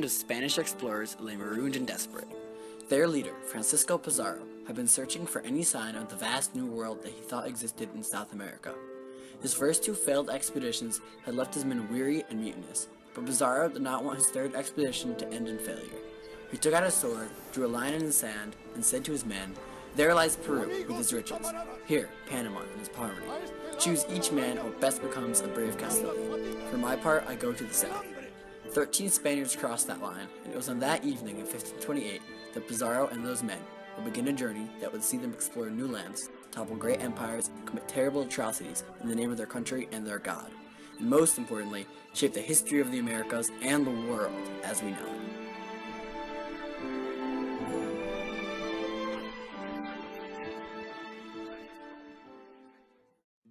of Spanish explorers lay marooned and desperate. Their leader, Francisco Pizarro, had been searching for any sign of the vast new world that he thought existed in South America. His first two failed expeditions had left his men weary and mutinous, but Pizarro did not want his third expedition to end in failure. He took out his sword, drew a line in the sand, and said to his men, "There lies Peru with its riches. Here, Panama in its poverty. Choose each man what best becomes a brave Castilian. For my part, I go to the south." 13 Spaniards crossed that line, and it was on that evening in 1528 that Pizarro and those men would begin a journey that would see them explore new lands, topple great empires, and commit terrible atrocities in the name of their country and their God, and most importantly, shape the history of the Americas and the world as we know it.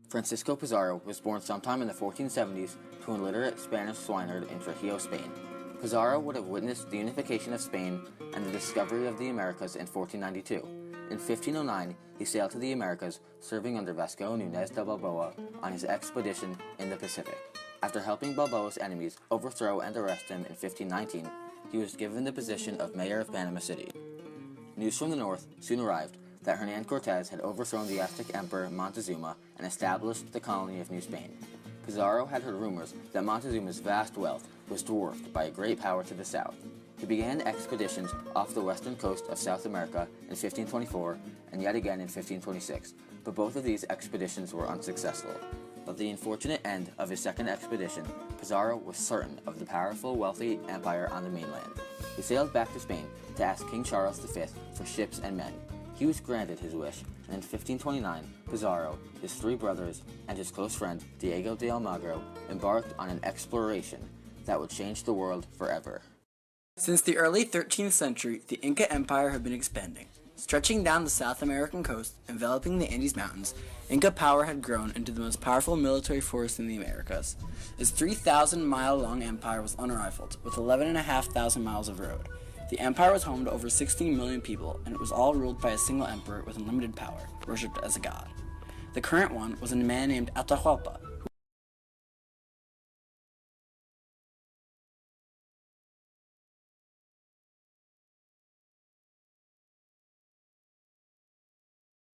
Francisco Pizarro was born sometime in the 1470s to an illiterate Spanish swineherd in Trujillo, Spain. Pizarro would have witnessed the unification of Spain and the discovery of the Americas in 1492. In 1509, he sailed to the Americas, serving under Vasco Núñez de Balboa on his expedition in the Pacific. After helping Balboa's enemies overthrow and arrest him in 1519, he was given the position of mayor of Panama City. News from the north soon arrived that Hernán Cortés had overthrown the Aztec emperor Montezuma and established the colony of New Spain. Pizarro had heard rumors that Montezuma's vast wealth was dwarfed by a great power to the south. He began expeditions off the western coast of South America in 1524 and yet again in 1526, but both of these expeditions were unsuccessful. By the unfortunate end of his second expedition, Pizarro was certain of the powerful, wealthy empire on the mainland. He sailed back to Spain to ask King Charles V for ships and men. He was granted his wish, and in 1529, Pizarro, his three brothers, and his close friend Diego de Almagro embarked on an exploration that would change the world forever. Since the early 13th century, the Inca Empire had been expanding. Stretching down the South American coast, enveloping the Andes Mountains, Inca power had grown into the most powerful military force in the Americas. Its 3,000-mile-long empire was unrivaled, with 11,500 miles of road. The empire was home to over 16 million people, and it was all ruled by a single emperor with unlimited power, worshipped as a god. The current one was a man named Atahualpa,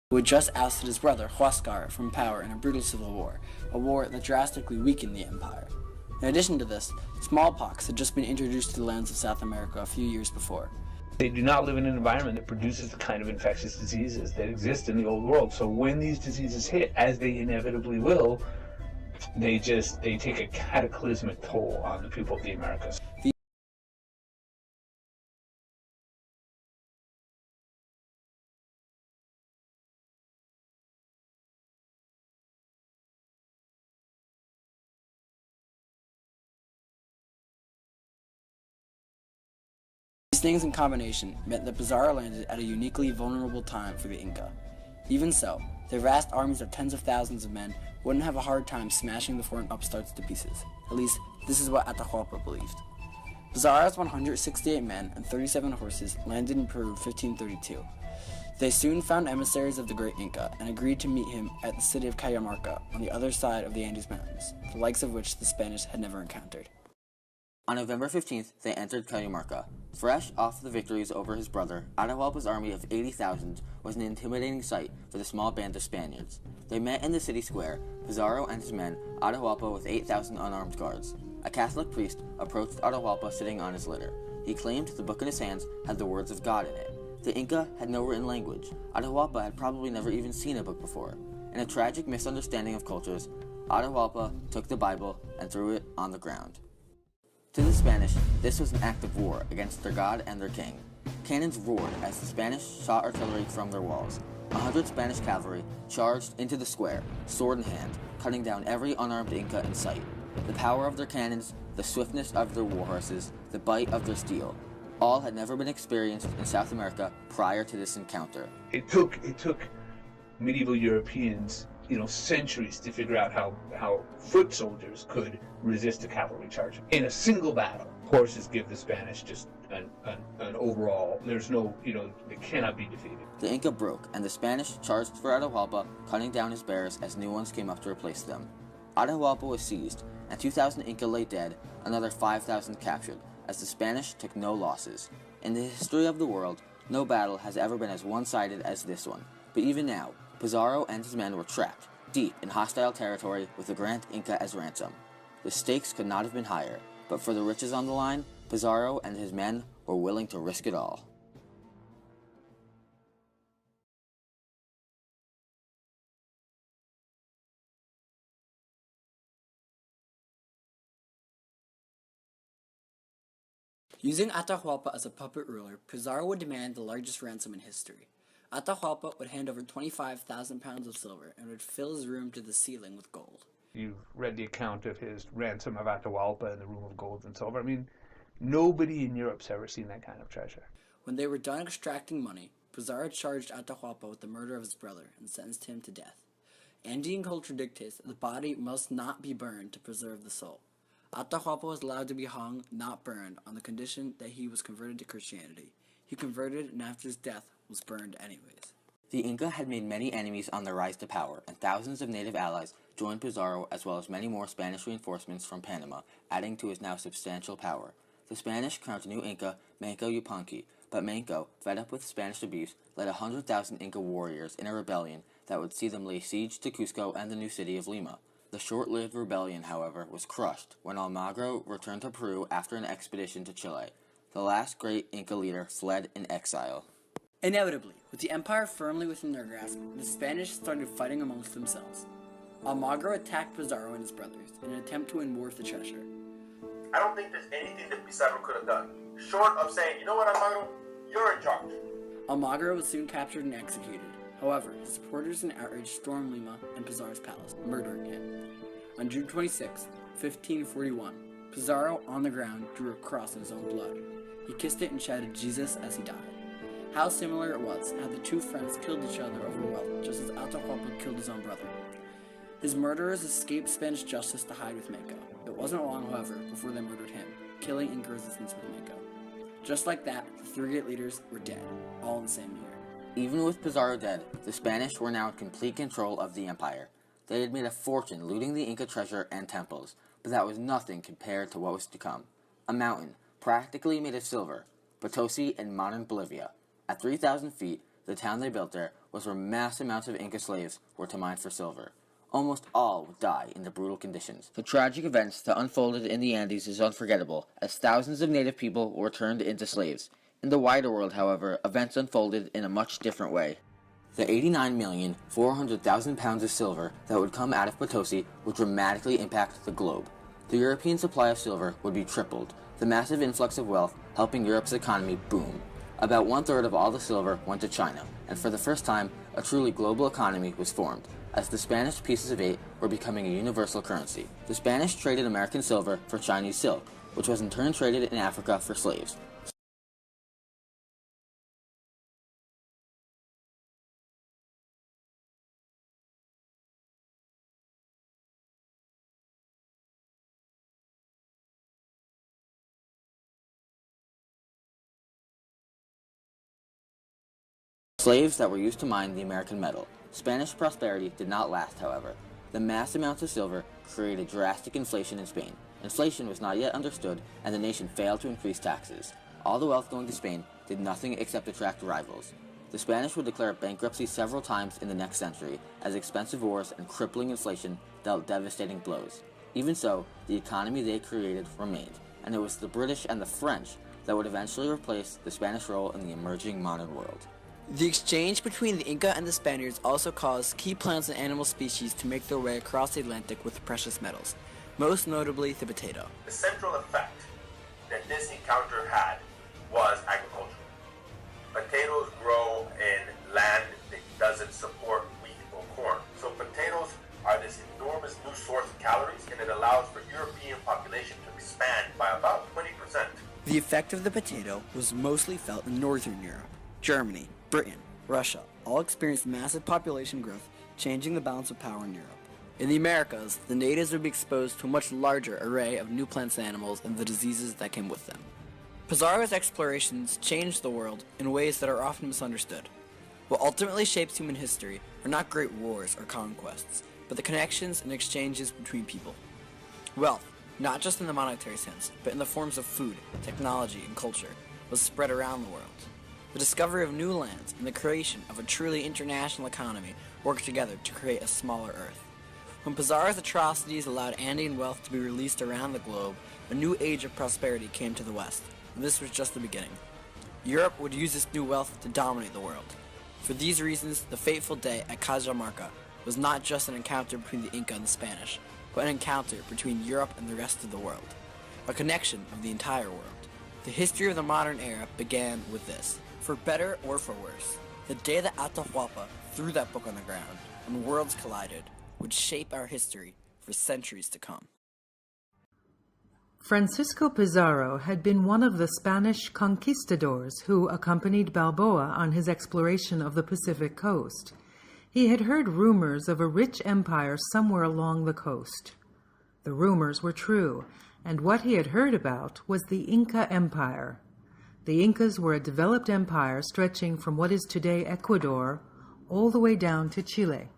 who had just ousted his brother, Huascar, from power in a brutal civil war, a war that drastically weakened the empire. In addition to this, smallpox had just been introduced to the lands of South America a few years before. They do not live in an environment that produces the kind of infectious diseases that exist in the old world. So when these diseases hit, as they inevitably will, they take a cataclysmic toll on the people of the Americas. These things in combination meant that Pizarro landed at a uniquely vulnerable time for the Inca. Even so, their vast armies of tens of thousands of men wouldn't have a hard time smashing the foreign upstarts to pieces. At least, this is what Atahualpa believed. Pizarro's 168 men and 37 horses landed in Peru in 1532. They soon found emissaries of the great Inca and agreed to meet him at the city of Cajamarca on the other side of the Andes Mountains, the likes of which the Spanish had never encountered. On November 15th, they entered Cajamarca. Fresh off the victories over his brother, Atahualpa's army of 80,000 was an intimidating sight for the small band of Spaniards. They met in the city square, Pizarro and his men, Atahualpa with 8,000 unarmed guards. A Catholic priest approached Atahualpa sitting on his litter. He claimed the book in his hands had the words of God in it. The Inca had no written language. Atahualpa had probably never even seen a book before. In a tragic misunderstanding of cultures, Atahualpa took the Bible and threw it on the ground. To the Spanish, this was an act of war against their god and their king. Cannons roared as the Spanish shot artillery from their walls. 100 Spanish cavalry charged into the square, sword in hand, cutting down every unarmed Inca in sight. The power of their cannons, the swiftness of their war horses, the bite of their steel, all had never been experienced in South America prior to this encounter. It took medieval Europeans, centuries to figure out how foot soldiers could resist a cavalry charge. In a single battle, horses give the Spanish just an overall, there's no, they cannot be defeated. The Inca broke, and the Spanish charged for Atahualpa, cutting down his bears as new ones came up to replace them. Atahualpa was seized, and 2,000 Inca lay dead, another 5,000 captured, as the Spanish took no losses. In the history of the world, no battle has ever been as one-sided as this one, but even now, Pizarro and his men were trapped, deep in hostile territory with the Grand Inca as ransom. The stakes could not have been higher, but for the riches on the line, Pizarro and his men were willing to risk it all. Using Atahualpa as a puppet ruler, Pizarro would demand the largest ransom in history. Atahualpa would hand over 25,000 pounds of silver and would fill his room to the ceiling with gold. You've read the account of his ransom of Atahualpa in the Room of Gold and Silver. I mean, nobody in Europe's ever seen that kind of treasure. When they were done extracting money, Pizarro charged Atahualpa with the murder of his brother and sentenced him to death. Andean culture dictates that the body must not be burned to preserve the soul. Atahualpa was allowed to be hung, not burned, on the condition that he was converted to Christianity. He converted and after his death was burned anyways. The Inca had made many enemies on their rise to power, and thousands of native allies joined Pizarro as well as many more Spanish reinforcements from Panama, adding to his now substantial power. The Spanish crowned a new Inca, Manco Yupanqui, but Manco, fed up with Spanish abuse, led 100,000 Inca warriors in a rebellion that would see them lay siege to Cusco and the new city of Lima. The short-lived rebellion, however, was crushed when Almagro returned to Peru after an expedition to Chile. The last great Inca leader fled in exile. Inevitably, with the empire firmly within their grasp, the Spanish started fighting amongst themselves. Almagro attacked Pizarro and his brothers in an attempt to win more of the treasure. I don't think there's anything that Pizarro could have done, short of saying, you know what, Almagro, you're in charge. Almagro was soon captured and executed. However, his supporters in outrage stormed Lima and Pizarro's palace, murdering him. On June 26, 1541, Pizarro, on the ground, drew a cross in his own blood. He kissed it and shouted Jesus as he died. How similar it was how the two friends killed each other over wealth, just as Atahualpa killed his own brother. His murderers escaped Spanish justice to hide with Manco. It wasn't long, however, before they murdered him, killing Inca resistance with Manco. Just like that, the three great leaders were dead, all in the same year. Even with Pizarro dead, the Spanish were now in complete control of the empire. They had made a fortune looting the Inca treasure and temples, but that was nothing compared to what was to come. A mountain, practically made of silver, Potosi in modern Bolivia. At 3,000 feet, the town they built there was where mass amounts of Inca slaves were to mine for silver. Almost all would die in the brutal conditions. The tragic events that unfolded in the Andes is unforgettable, as thousands of native people were turned into slaves. In the wider world, however, events unfolded in a much different way. The 89,400,000 pounds of silver that would come out of Potosi would dramatically impact the globe. The European supply of silver would be tripled, the massive influx of wealth helping Europe's economy boom. About one-third of all the silver went to China, and for the first time, a truly global economy was formed, as the Spanish pieces of 8 were becoming a universal currency. The Spanish traded American silver for Chinese silk, which was in turn traded in Africa for slaves. Slaves that were used to mine the American metal. Spanish prosperity did not last, however. The mass amounts of silver created drastic inflation in Spain. Inflation was not yet understood, and the nation failed to increase taxes. All the wealth going to Spain did nothing except attract rivals. The Spanish would declare bankruptcy several times in the next century, as expensive wars and crippling inflation dealt devastating blows. Even so, the economy they created remained, and it was the British and the French that would eventually replace the Spanish role in the emerging modern world. The exchange between the Inca and the Spaniards also caused key plants and animal species to make their way across the Atlantic with precious metals, most notably the potato. The central effect that this encounter had was agriculture. Potatoes grow in land that doesn't support wheat or corn. So potatoes are this enormous new source of calories, and it allows for European population to expand by about 20%. The effect of the potato was mostly felt in Northern Europe. Germany, Britain, Russia all experienced massive population growth, changing the balance of power in Europe. In the Americas, the natives would be exposed to a much larger array of new plants and animals and the diseases that came with them. Pizarro's explorations changed the world in ways that are often misunderstood. What ultimately shapes human history are not great wars or conquests, but the connections and exchanges between people. Wealth, not just in the monetary sense, but in the forms of food, technology, and culture, was spread around the world. The discovery of new lands and the creation of a truly international economy worked together to create a smaller Earth. When Pizarro's atrocities allowed Andean wealth to be released around the globe, a new age of prosperity came to the West, and this was just the beginning. Europe would use this new wealth to dominate the world. For these reasons, the fateful day at Cajamarca was not just an encounter between the Inca and the Spanish, but an encounter between Europe and the rest of the world, a connection of the entire world. The history of the modern era began with this. For better or for worse, the day that Atahualpa threw that book on the ground and worlds collided would shape our history for centuries to come. Francisco Pizarro had been one of the Spanish conquistadors who accompanied Balboa on his exploration of the Pacific coast. He had heard rumors of a rich empire somewhere along the coast. The rumors were true, and what he had heard about was the Inca Empire. The Incas were a developed empire stretching from what is today Ecuador all the way down to Chile.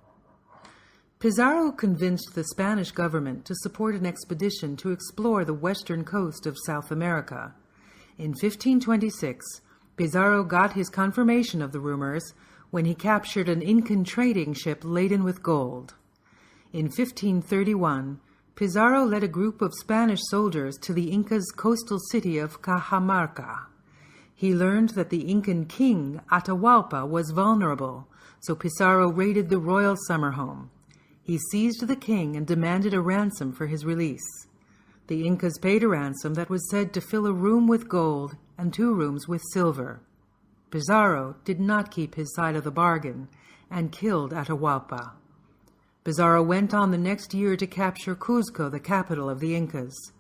Pizarro convinced the Spanish government to support an expedition to explore the western coast of South America. In 1526, Pizarro got his confirmation of the rumors when he captured an Incan trading ship laden with gold. In 1531, Pizarro led a group of Spanish soldiers to the Incas' coastal city of Cajamarca. He learned that the Incan king, Atahualpa, was vulnerable, so Pizarro raided the royal summer home. He seized the king and demanded a ransom for his release. The Incas paid a ransom that was said to fill a room with gold and 2 rooms with silver. Pizarro did not keep his side of the bargain and killed Atahualpa. Pizarro went on the next year to capture Cuzco, the capital of the Incas.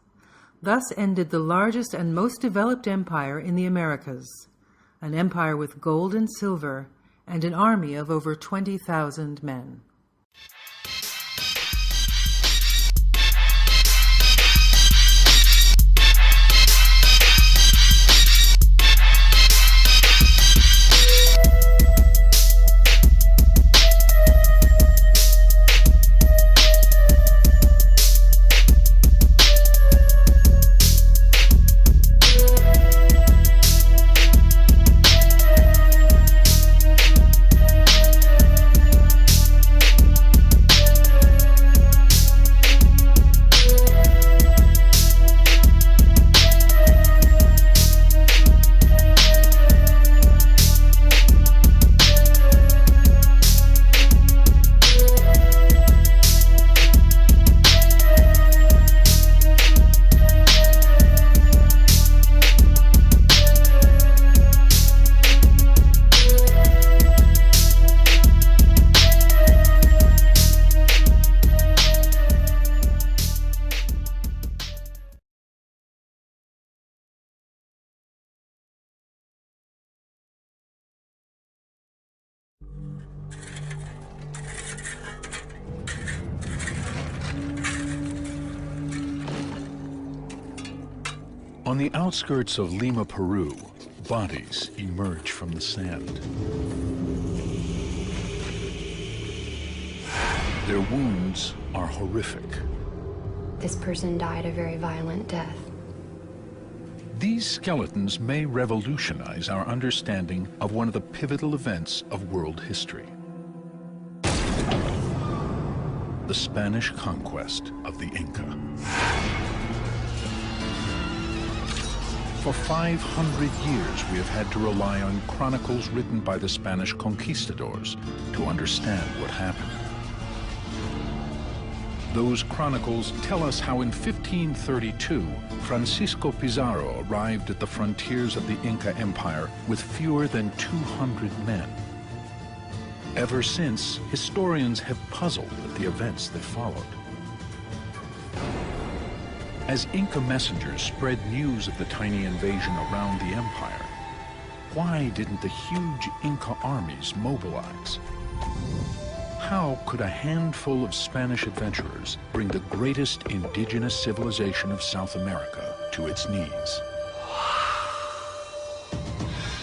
Thus ended the largest and most developed empire in the Americas, an empire with gold and silver and an army of over 20,000 men. On the outskirts of Lima, Peru, bodies emerge from the sand. Their wounds are horrific. This person died a very violent death. These skeletons may revolutionize our understanding of one of the pivotal events of world history: the Spanish conquest of the Inca. For 500 years, we have had to rely on chronicles written by the Spanish conquistadors to understand what happened. Those chronicles tell us how in 1532, Francisco Pizarro arrived at the frontiers of the Inca Empire with fewer than 200 men. Ever since, historians have puzzled at the events that followed. As Inca messengers spread news of the tiny invasion around the empire, why didn't the huge Inca armies mobilize? How could a handful of Spanish adventurers bring the greatest indigenous civilization of South America to its knees?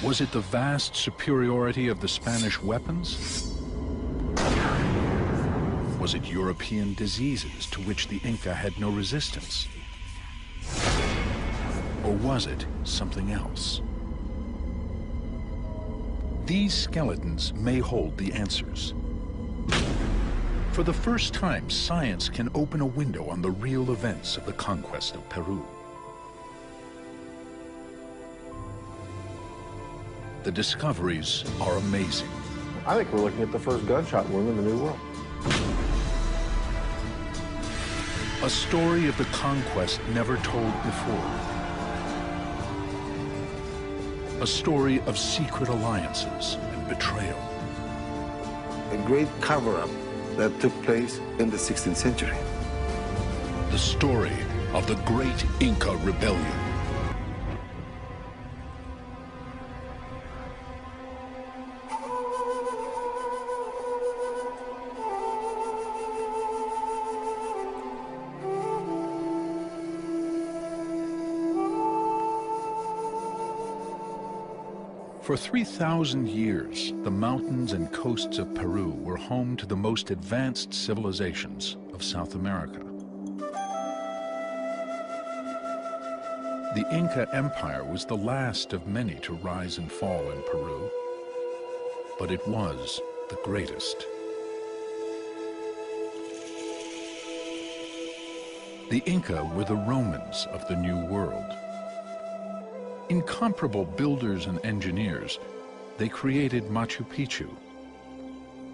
Was it the vast superiority of the Spanish weapons? Was it European diseases to which the Inca had no resistance? Or was it something else? These skeletons may hold the answers. For the first time, science can open a window on the real events of the conquest of Peru. The discoveries are amazing. I think we're looking at the first gunshot wound in the New World. A story of the conquest never told before. A story of secret alliances and betrayal. A great cover-up that took place in the 16th century. The story of the Great Inca Rebellion. For 3,000 years, the mountains and coasts of Peru were home to the most advanced civilizations of South America. The Inca Empire was the last of many to rise and fall in Peru, but it was the greatest. The Inca were the Romans of the New World. Incomparable builders and engineers, they created Machu Picchu,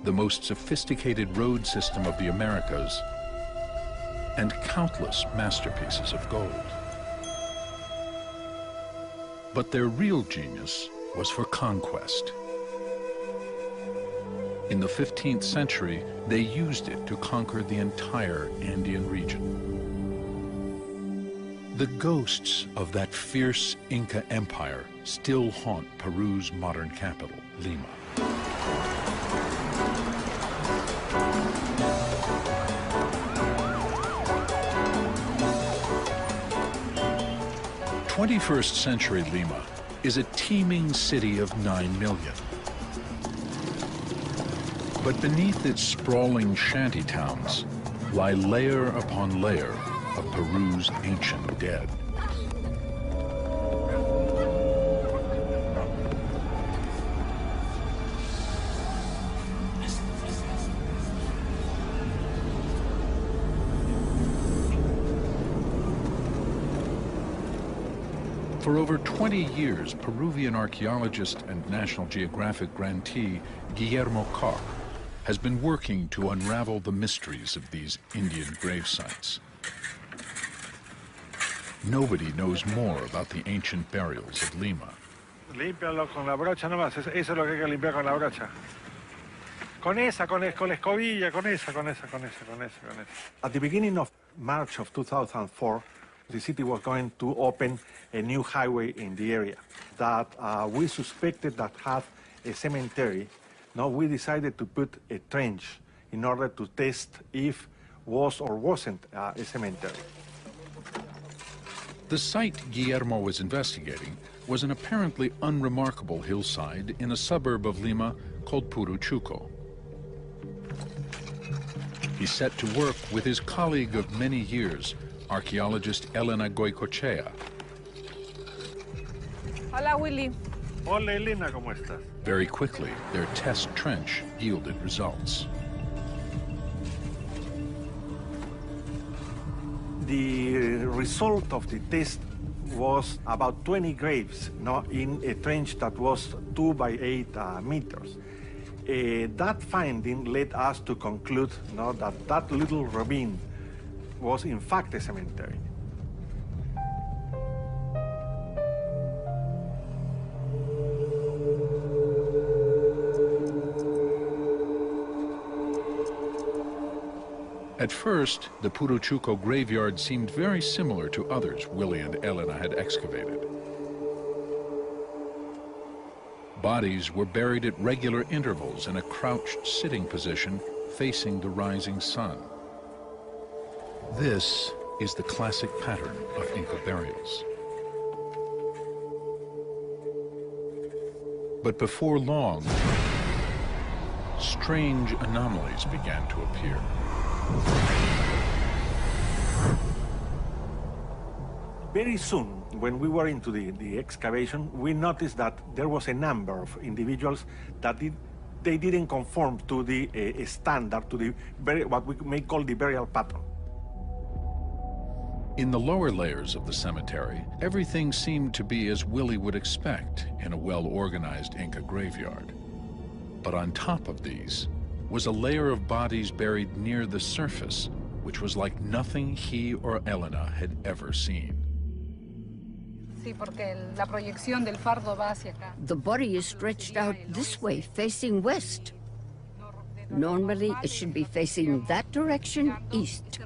the most sophisticated road system of the Americas, and countless masterpieces of gold. But their real genius was for conquest. In the 15th century, they used it to conquer the entire Andean region. The ghosts of that fierce Inca empire still haunt Peru's modern capital, Lima. "21st century Lima is a teeming city of 9 million. But beneath its sprawling shanty towns lie layer upon layer of Peru's ancient dead. For over 20 years, Peruvian archaeologist and National Geographic grantee Guillermo Koch has been working to unravel the mysteries of these Indian grave sites. Nobody knows more about the ancient burials of Lima. Límpialo con la brocha nomás, eso es lo que hay que limpiar con la brocha. Con la escobilla, con esa. At the beginning of March of 2004, the city was going to open a new highway in the area that we suspected that had a cemetery. Now we decided to put a trench in order to test if was or wasn't a cemetery. The site Guillermo was investigating was an apparently unremarkable hillside in a suburb of Lima called Puruchuco. He set to work with his colleague of many years, archaeologist Elena Goicoechea. Hola, Willy. Hola, Elena, ¿cómo estás? Very quickly, their test trench yielded results. The result of the test was about 20 graves, in a trench that was 2 by 8 meters. That finding led us to conclude that little ravine was in fact a cemetery. At first, the Puruchuco graveyard seemed very similar to others Willie and Elena had excavated. Bodies were buried at regular intervals in a crouched sitting position facing the rising sun. This is the classic pattern of Inca burials. But before long, strange anomalies began to appear. Very soon, when we were into the excavation, we noticed that there was a number of individuals that they didn't conform to the standard, to the what we may call the burial pattern. In the lower layers of the cemetery, everything seemed to be as Willie would expect in a well-organized Inca graveyard. But on top of these was a layer of bodies buried near the surface, which was like nothing he or Elena had ever seen. The body is stretched out this way, facing west. Normally, it should be facing that direction, east.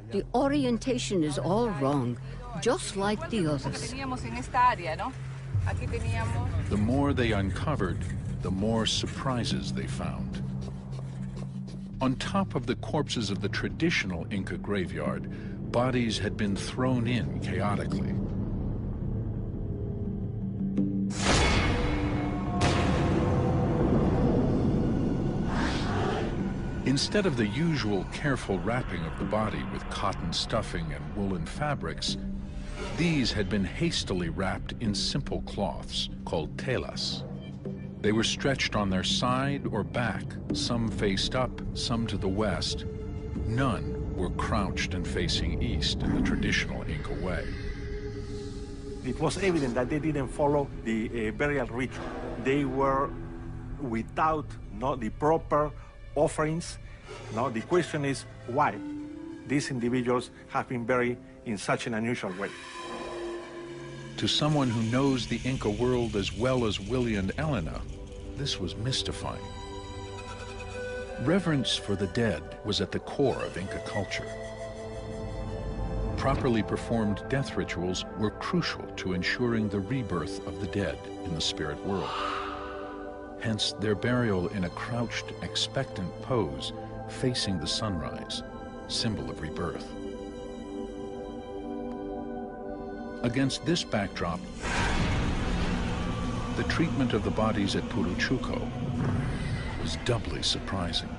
The orientation is all wrong, just like the others. The more they uncovered, the more surprises they found. On top of the corpses of the traditional Inca graveyard, bodies had been thrown in chaotically. Instead of the usual careful wrapping of the body with cotton stuffing and woolen fabrics, these had been hastily wrapped in simple cloths called telas. They were stretched on their side or back, some faced up, some to the west. None were crouched and facing east in the traditional Inca way. It was evident that they didn't follow the burial ritual. They were without the proper offerings. Now the question is why these individuals have been buried in such an unusual way. To someone who knows the Inca world as well as Willie and Elena, this was mystifying. Reverence for the dead was at the core of Inca culture. Properly performed death rituals were crucial to ensuring the rebirth of the dead in the spirit world. Hence, their burial in a crouched, expectant pose facing the sunrise, symbol of rebirth. Against this backdrop, the treatment of the bodies at Puruchuco was doubly surprising.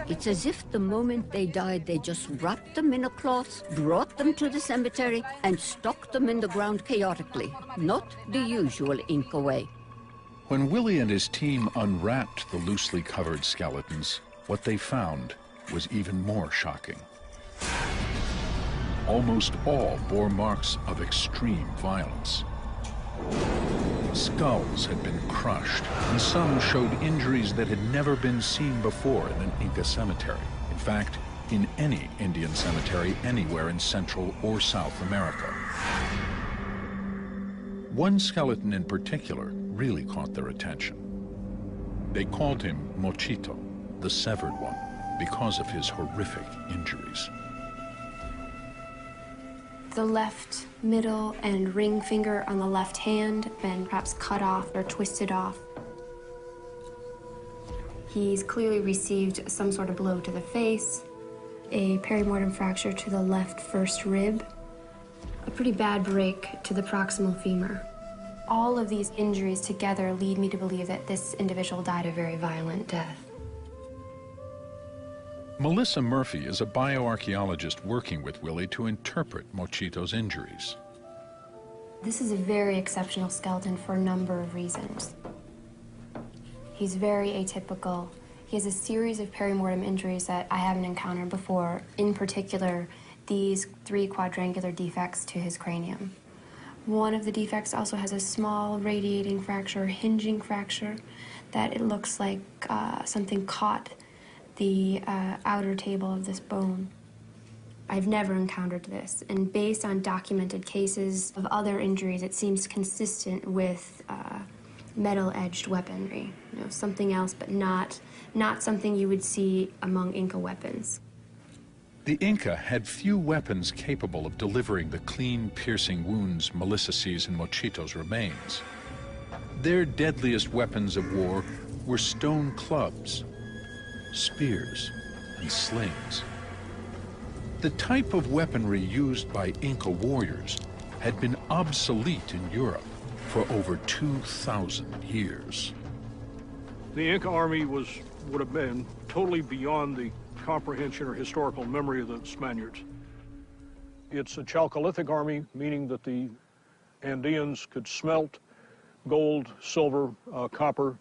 It's as if the moment they died, they just wrapped them in a cloth, brought them to the cemetery, and stuck them in the ground chaotically, not the usual Inca way. When Willie and his team unwrapped the loosely covered skeletons, what they found was even more shocking. Almost all bore marks of extreme violence. Skulls had been crushed, and some showed injuries that had never been seen before in an Inca cemetery. In fact, in any Indian cemetery anywhere in Central or South America. One skeleton in particular really caught their attention. They called him Mochito, the severed one, because of his horrific injuries. The left middle and ring finger on the left hand been perhaps cut off or twisted off. He's clearly received some sort of blow to the face, a perimortem fracture to the left first rib, a pretty bad break to the proximal femur. All of these injuries together lead me to believe that this individual died a very violent death. Melissa Murphy is a bioarchaeologist working with Willie to interpret Mochito's injuries. This is a very exceptional skeleton for a number of reasons. He's very atypical. He has a series of perimortem injuries that I haven't encountered before, in particular, these 3 quadrangular defects to his cranium. One of the defects also has a small radiating fracture, hinging fracture, that it looks like something caught the outer table of this bone. I've never encountered this, and based on documented cases of other injuries, it seems consistent with metal-edged weaponry. You know, something else, but not something you would see among Inca weapons. The Inca had few weapons capable of delivering the clean, piercing wounds Melissa sees in Mochito's remains. Their deadliest weapons of war were stone clubs, spears, and slings. The type of weaponry used by Inca warriors had been obsolete in Europe for over 2,000 years. The Inca army would have been totally beyond the comprehension or historical memory of the Spaniards. It's a chalcolithic army, meaning that the Andeans could smelt gold, silver, copper,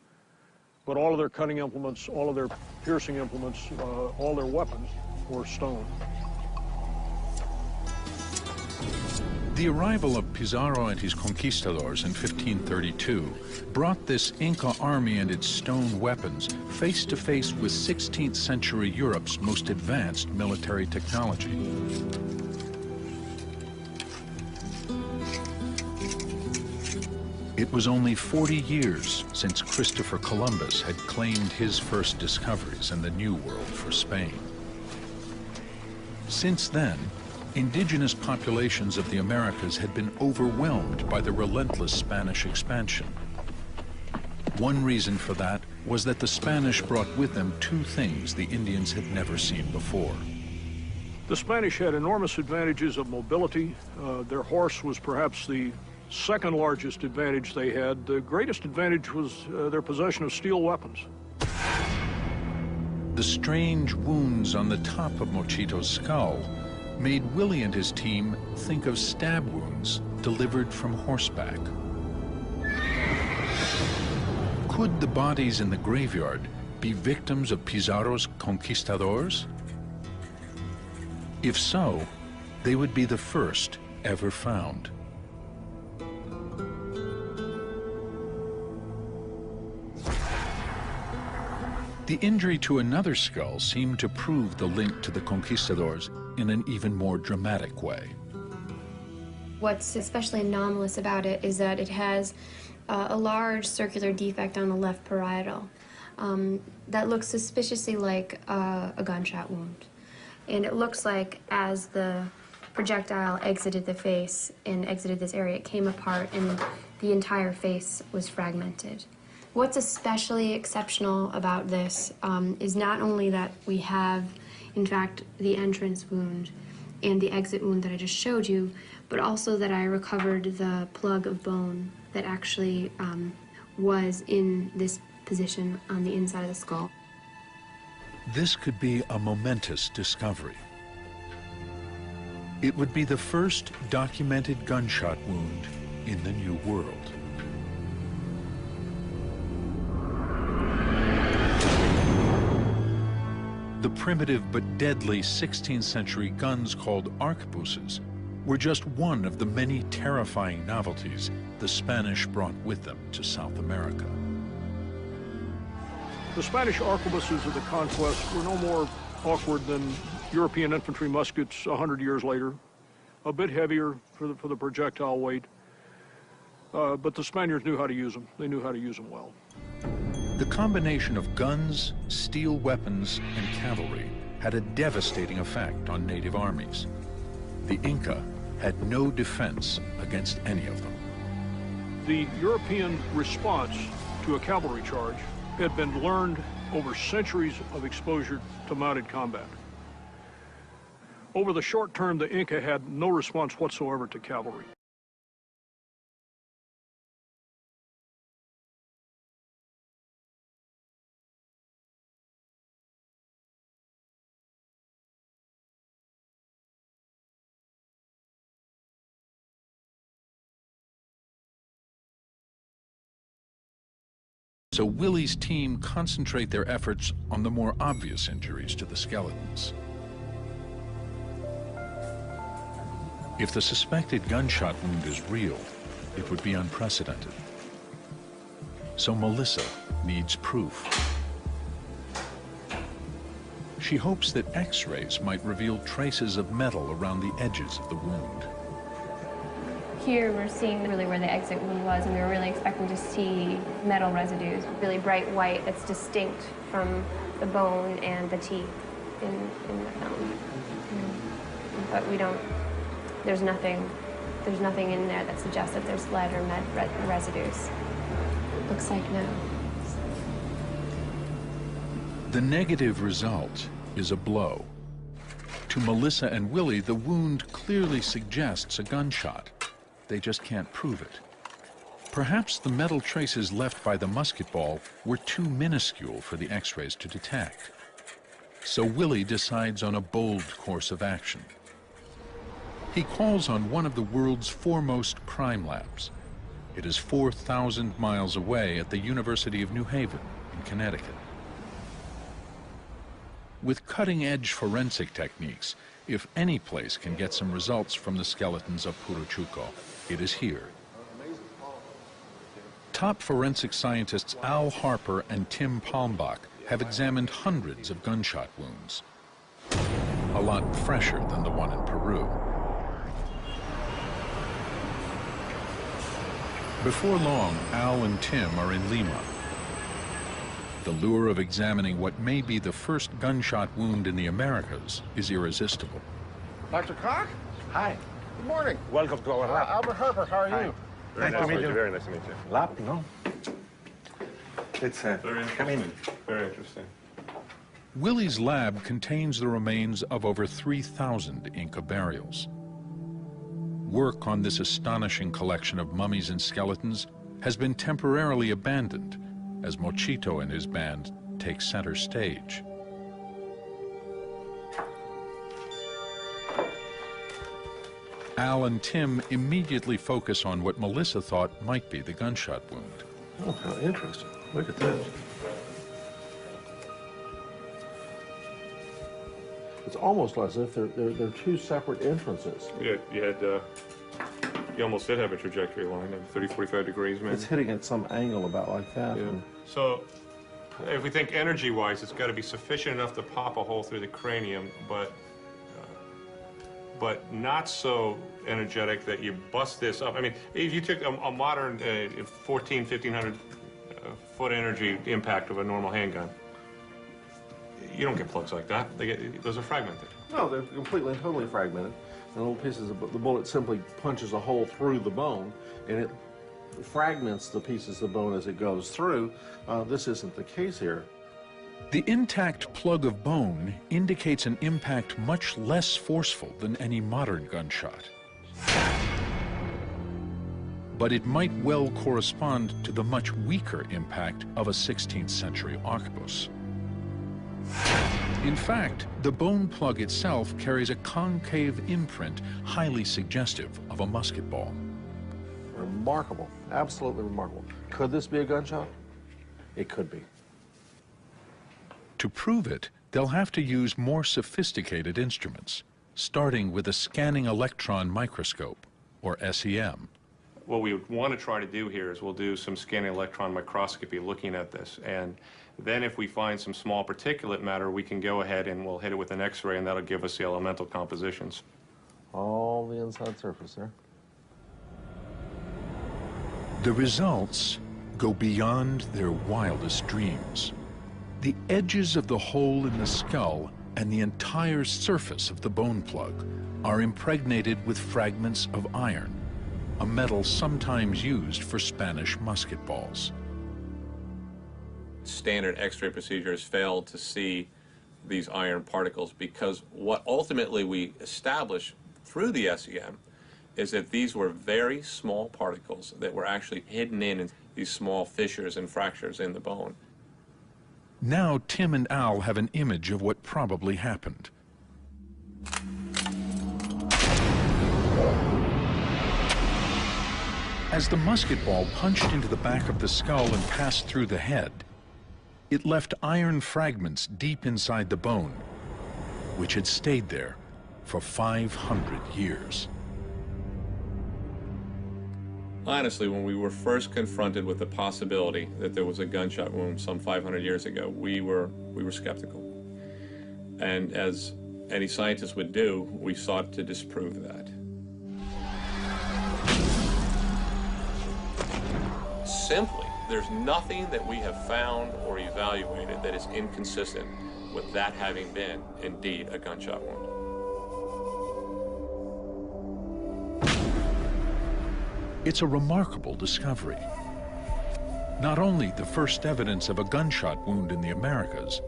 but all of their cutting implements, all of their piercing implements, all their weapons were stone. The arrival of Pizarro and his conquistadors in 1532 brought this Inca army and its stone weapons face to face with 16th century Europe's most advanced military technology. It was only 40 years since Christopher Columbus had claimed his first discoveries in the New World for Spain. Since then, indigenous populations of the Americas had been overwhelmed by the relentless Spanish expansion. One reason for that was that the Spanish brought with them two things the Indians had never seen before. The Spanish had enormous advantages of mobility. Their horse was perhaps the second largest advantage they had. The greatest advantage was their possession of steel weapons. The strange wounds on the top of Mochito's skull made Willie and his team think of stab wounds delivered from horseback. Could the bodies in the graveyard be victims of Pizarro's conquistadors? If so, they would be the first ever found. The injury to another skull seemed to prove the link to the conquistadors in an even more dramatic way. What's especially anomalous about it is that it has a large circular defect on the left parietal that looks suspiciously like a gunshot wound. And it looks like as the projectile exited the face and exited this area, it came apart and the entire face was fragmented. What's especially exceptional about this is not only that we have, in fact, the entrance wound and the exit wound that I just showed you, but also that I recovered the plug of bone that actually was in this position on the inside of the skull. This could be a momentous discovery. It would be the first documented gunshot wound in the New World. The primitive but deadly 16th century guns called arquebuses were just one of the many terrifying novelties the Spanish brought with them to South America. The Spanish arquebuses of the conquest were no more awkward than European infantry muskets 100 years later, a bit heavier for the projectile weight, but the Spaniards knew how to use them. They knew how to use them well. The combination of guns, steel weapons, and cavalry had a devastating effect on native armies. The Inca had no defense against any of them. The European response to a cavalry charge had been learned over centuries of exposure to mounted combat. Over the short term, the Inca had no response whatsoever to cavalry. So Willie's team concentrate their efforts on the more obvious injuries to the skeletons. If the suspected gunshot wound is real, it would be unprecedented. So Melissa needs proof. She hopes that X-rays might reveal traces of metal around the edges of the wound. Here we're seeing really where the exit wound was, and we were really expecting to see metal residues, really bright white that's distinct from the bone and the teeth in the film. But we don't, there's nothing in there that suggests that there's lead or med residues. Looks like no. The negative result is a blow. To Melissa and Willie, the wound clearly suggests a gunshot. They just can't prove it. Perhaps the metal traces left by the musket ball were too minuscule for the X-rays to detect. So Willie decides on a bold course of action. He calls on one of the world's foremost crime labs. It is 4,000 miles away at the University of New Haven in Connecticut. With cutting-edge forensic techniques, if any place can get some results from the skeletons of Puruchuco, it is here. Top forensic scientists Al Harper and Tim Palmbach have examined hundreds of gunshot wounds, a lot fresher than the one in Peru. Before long, Al and Tim are in Lima. The lure of examining what may be the first gunshot wound in the Americas is irresistible. Dr. Koch? Hi. Good morning. Welcome to our lab. Albert Harper, how are you? Very nice to meet you. Very nice to meet you. Lab, no? It's very come in. Very interesting. Willie's lab contains the remains of over 3,000 Inca burials. Work on this astonishing collection of mummies and skeletons has been temporarily abandoned as Mochito and his band take center stage. Al and Tim immediately focus on what Melissa thought might be the gunshot wound. Oh, how interesting. Look at this. It's almost as if they're two separate entrances. Yeah, you almost did have a trajectory line of 30, 45 degrees, maybe. It's hitting at some angle about like that. Yeah. So, if we think energy-wise, it's got to be sufficient enough to pop a hole through the cranium, but not so energetic that you bust this up. I mean, if you took a modern 1,500 foot energy impact of a normal handgun, you don't get plugs like that. Those are fragmented. No, they're completely and totally fragmented. And little pieces of the bullet simply punches a hole through the bone, and it fragments the pieces of bone as it goes through. This isn't the case here. The intact plug of bone indicates an impact much less forceful than any modern gunshot. But it might well correspond to the much weaker impact of a 16th century arquebus. In fact, the bone plug itself carries a concave imprint highly suggestive of a musket ball. Remarkable, absolutely remarkable. Could this be a gunshot? It could be. To prove it, they'll have to use more sophisticated instruments, starting with a scanning electron microscope, or SEM. What we would want to try to do here is we'll do some scanning electron microscopy looking at this, and then if we find some small particulate matter, we can go ahead and we'll hit it with an X-ray, and that'll give us the elemental compositions. All the inside surface there. The results go beyond their wildest dreams. The edges of the hole in the skull and the entire surface of the bone plug are impregnated with fragments of iron, a metal sometimes used for Spanish musket balls. Standard X-ray procedures failed to see these iron particles because what ultimately we established through the SEM is that these were very small particles that were actually hidden in these small fissures and fractures in the bone. Now Tim and Al have an image of what probably happened. As the musket ball punched into the back of the skull and passed through the head, it left iron fragments deep inside the bone, which had stayed there for 500 years. Honestly, when we were first confronted with the possibility that there was a gunshot wound some 500 years ago, we were skeptical. And as any scientist would do, we sought to disprove that. Simply, there's nothing that we have found or evaluated that is inconsistent with that having been indeed a gunshot wound. It's a remarkable discovery. Not only the first evidence of a gunshot wound in the Americas,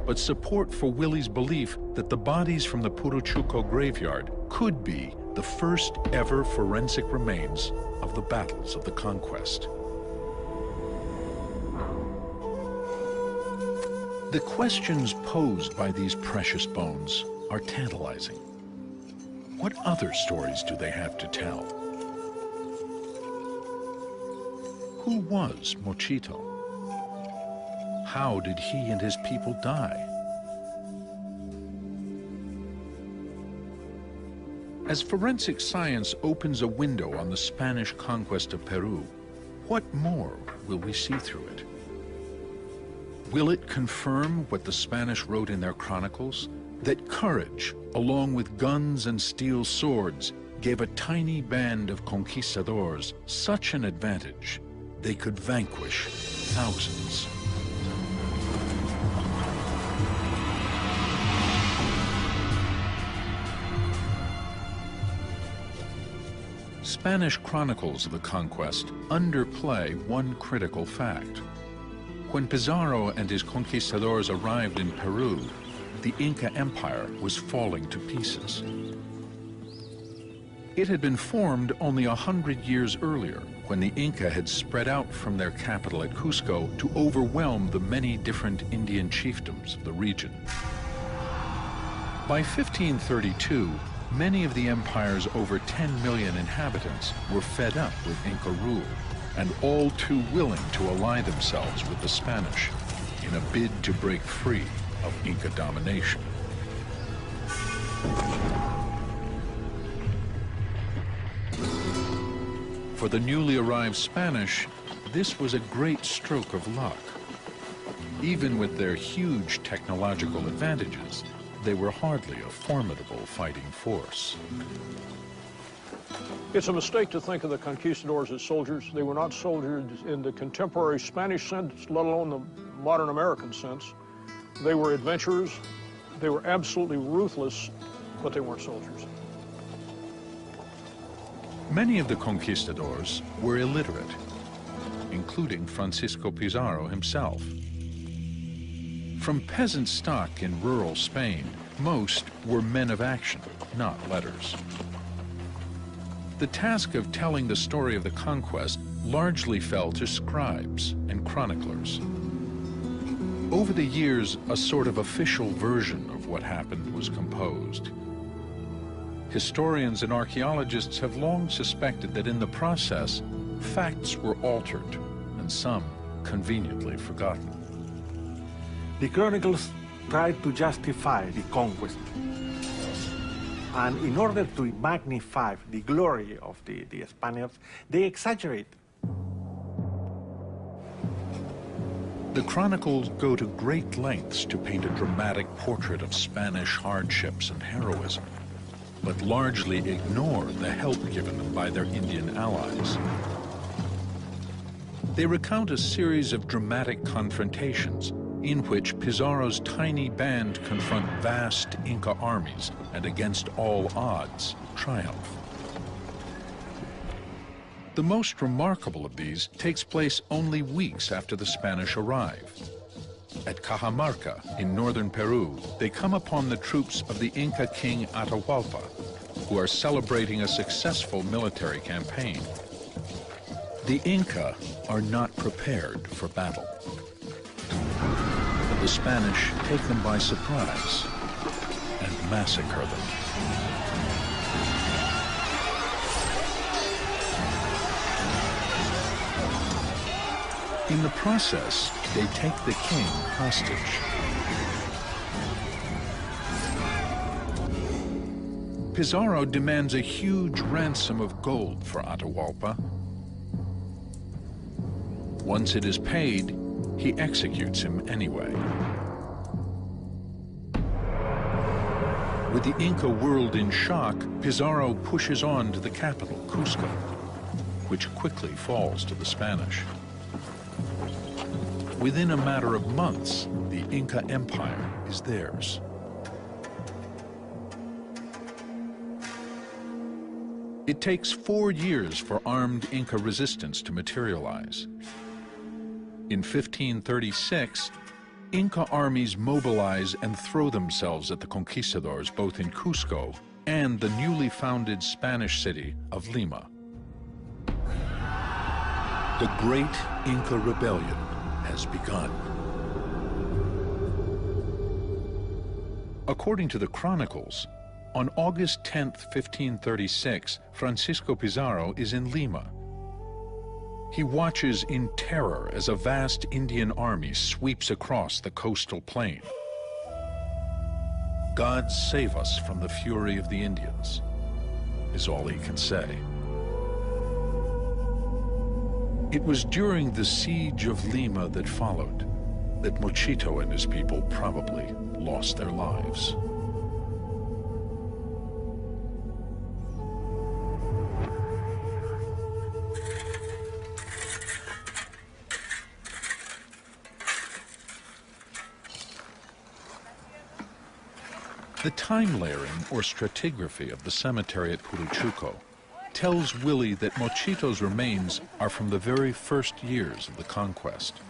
but support for Willie's belief that the bodies from the Puruchuco graveyard could be the first ever forensic remains of the battles of the conquest. The questions posed by these precious bones are tantalizing. What other stories do they have to tell? Who was Mochito? How did he and his people die? As forensic science opens a window on the Spanish conquest of Peru, what more will we see through it? Will it confirm what the Spanish wrote in their chronicles? That courage, along with guns and steel swords, gave a tiny band of conquistadors such an advantage they could vanquish thousands. Spanish chronicles of the conquest underplay one critical fact. When Pizarro and his conquistadors arrived in Peru, the Inca Empire was falling to pieces. It had been formed only 100 years earlier, when the Inca had spread out from their capital at Cusco to overwhelm the many different Indian chiefdoms of the region. By 1532, many of the empire's over 10 million inhabitants were fed up with Inca rule, and all too willing to ally themselves with the Spanish in a bid to break free of Inca domination. For the newly arrived Spanish, this was a great stroke of luck. Even with their huge technological advantages, they were hardly a formidable fighting force. It's a mistake to think of the conquistadors as soldiers. They were not soldiers in the contemporary Spanish sense, let alone the modern American sense. They were adventurers. They were absolutely ruthless, but they weren't soldiers. Many of the conquistadors were illiterate, including Francisco Pizarro himself. From peasant stock in rural Spain, most were men of action, not letters. The task of telling the story of the conquest largely fell to scribes and chroniclers. Over the years, a sort of official version of what happened was composed. Historians and archaeologists have long suspected that in the process, facts were altered and some conveniently forgotten. The chronicles tried to justify the conquest. And in order to magnify the glory of the Spaniards, they exaggerate. The chronicles go to great lengths to paint a dramatic portrait of Spanish hardships and heroism, but largely ignore the help given them by their Indian allies. They recount a series of dramatic confrontations in which Pizarro's tiny band confront vast Inca armies and against all odds triumph. The most remarkable of these takes place only weeks after the Spanish arrive. At Cajamarca in northern Peru, they come upon the troops of the Inca king Atahualpa, who are celebrating a successful military campaign. The Inca are not prepared for battle. But the Spanish take them by surprise and massacre them. In the process, they take the king hostage. Pizarro demands a huge ransom of gold for Atahualpa. Once it is paid, he executes him anyway. With the Inca world in shock, Pizarro pushes on to the capital, Cusco, which quickly falls to the Spanish. Within a matter of months, the Inca Empire is theirs. It takes 4 years for armed Inca resistance to materialize. In 1536, Inca armies mobilize and throw themselves at the conquistadors both in Cusco and the newly founded Spanish city of Lima. The Great Inca Rebellion has begun. According to the chronicles, On August 10, 1536, Francisco Pizarro is in Lima. He watches in terror as a vast Indian army sweeps across the coastal plain. "God save us from the fury of the Indians," is all he can say. It was during the siege of Lima that followed that Mochito and his people probably lost their lives. The time layering or stratigraphy of the cemetery at Puruchuco tells Willie that Mochito's remains are from the very first years of the conquest.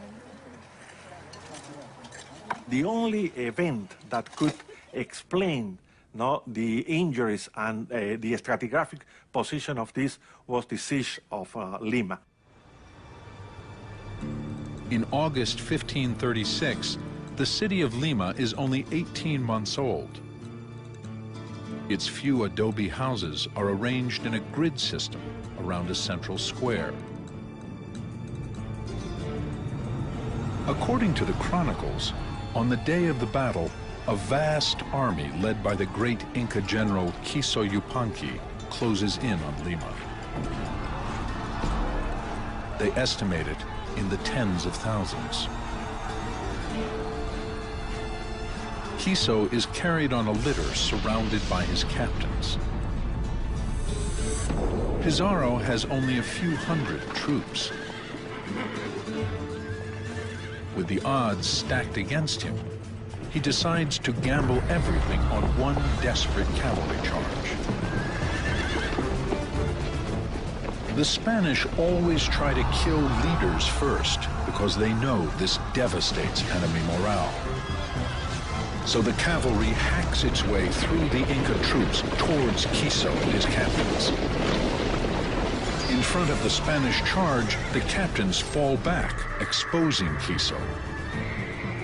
The only event that could explain the injuries and the stratigraphic position of this was the siege of Lima. In August 1536, the city of Lima is only 18 months old. Its few adobe houses are arranged in a grid system around a central square. According to the chronicles, on the day of the battle, a vast army led by the great Inca general Quiso Yupanqui closes in on Lima. They estimate it in the tens of thousands. Quiso is carried on a litter surrounded by his captains. Pizarro has only a few hundred troops. With the odds stacked against him, he decides to gamble everything on one desperate cavalry charge. The Spanish always try to kill leaders first because they know this devastates enemy morale. So the cavalry hacks its way through the Inca troops towards Quiso and his captains. In front of the Spanish charge, the captains fall back, exposing Quiso.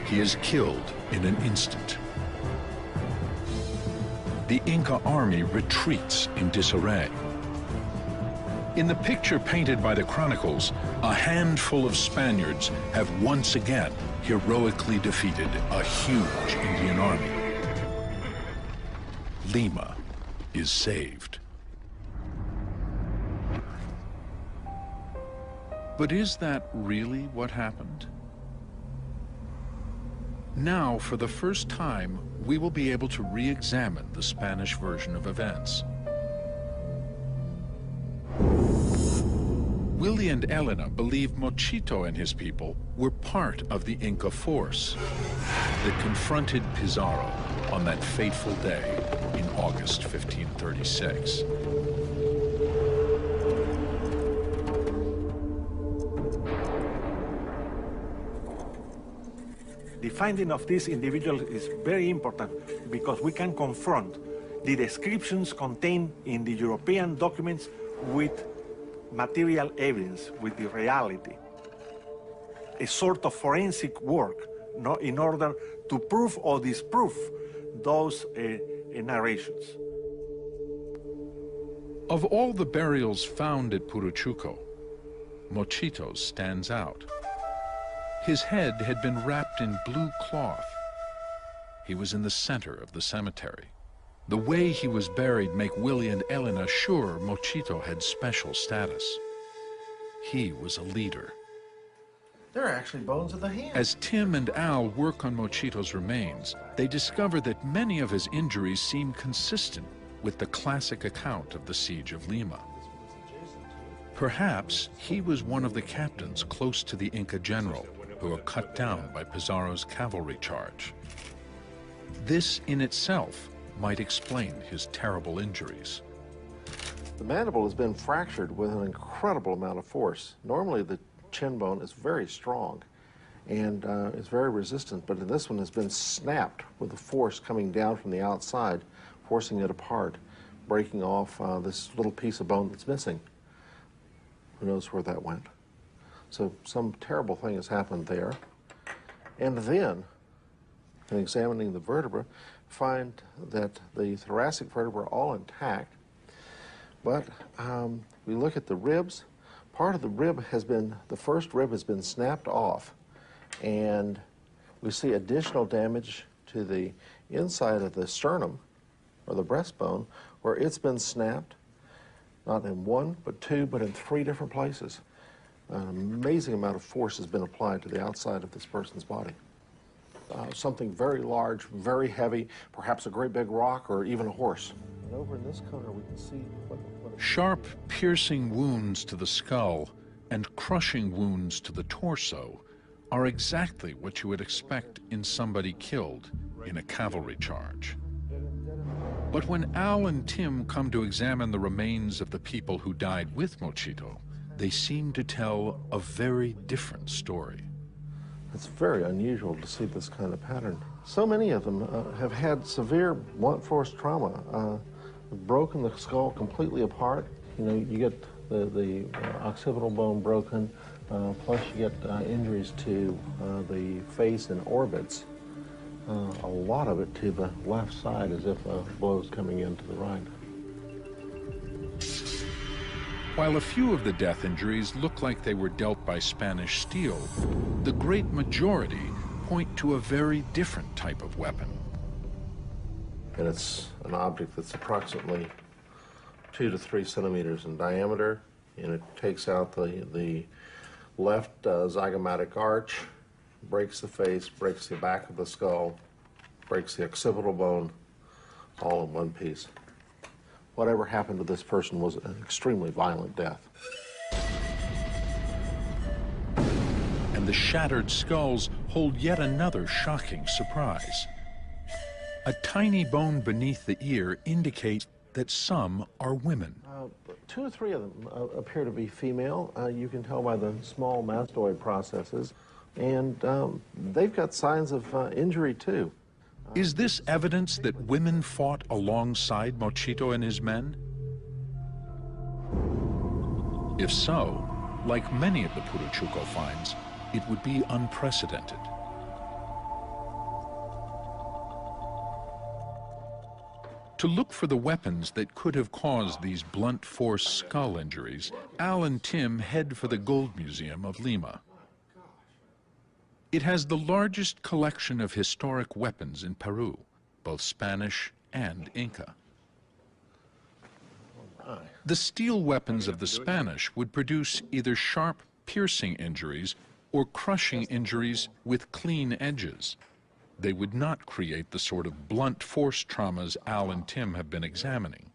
He is killed in an instant. The Inca army retreats in disarray. In the picture painted by the chronicles, a handful of Spaniards have once again heroically defeated a huge Indian army. Lima is saved. But is that really what happened? Now, for the first time, we will be able to re-examine the Spanish version of events. Willie and Elena believe Mochito and his people were part of the Inca force that confronted Pizarro on that fateful day in August 1536. The finding of this individual is very important because we can confront the descriptions contained in the European documents with material evidence, with the reality. A sort of forensic work in order to prove or disprove those narrations. Of all the burials found at Puruchuco, Mochito's stands out. His head had been wrapped in blue cloth. He was in the center of the cemetery. The way he was buried make Willie and Elena sure Mochito had special status. He was a leader. There are actually bones of the hand. As Tim and Al work on Mochito's remains, they discover that many of his injuries seem consistent with the classic account of the siege of Lima. Perhaps he was one of the captains close to the Inca general who were cut down by Pizarro's cavalry charge. This in itself might explain his terrible injuries. The mandible has been fractured with an incredible amount of force. Normally the chin bone is very strong and is very resistant, but this one has been snapped with the force coming down from the outside, forcing it apart, breaking off this little piece of bone that's missing. Who knows where that went? So some terrible thing has happened there. And then in examining the vertebra, find that the thoracic vertebrae are all intact, but we look at the ribs. Part of the rib has been, the first rib has been snapped off, and we see additional damage to the inside of the sternum, or the breastbone, where it's been snapped, not in one, but two, but in 3 different places. An amazing amount of force has been applied to the outside of this person's body. Something very large, very heavy, perhaps a great big rock or even a horse. And over in this corner we can see Sharp, piercing wounds to the skull and crushing wounds to the torso are exactly what you would expect in somebody killed in a cavalry charge. But when Al and Tim come to examine the remains of the people who died with Mochito, they seem to tell a very different story. It's very unusual to see this kind of pattern. So many of them have had severe blunt force trauma, broken the skull completely apart. You know, you get the occipital bone broken, plus you get injuries to the face and orbits. A lot of it to the left side, as if a blow's coming into the right. While a few of the death injuries look like they were dealt by Spanish steel, the great majority point to a very different type of weapon. And it's an object that's approximately 2 to 3 centimeters in diameter, and it takes out the left zygomatic arch, breaks the face, breaks the back of the skull, breaks the occipital bone, all in one piece. Whatever happened to this person was an extremely violent death. And the shattered skulls hold yet another shocking surprise. A tiny bone beneath the ear indicates that some are women. 2 or 3 of them appear to be female. You can tell by the small mastoid processes. And they've got signs of injury, too. Is this evidence that women fought alongside Mochito and his men? If so, like many of the Puruchuco finds, it would be unprecedented. To look for the weapons that could have caused these blunt force skull injuries, Al and Tim head for the Gold Museum of Lima. It has the largest collection of historic weapons in Peru, both Spanish and Inca. The steel weapons of the Spanish would produce either sharp, piercing injuries or crushing injuries with clean edges. They would not create the sort of blunt force traumas Al and Tim have been examining.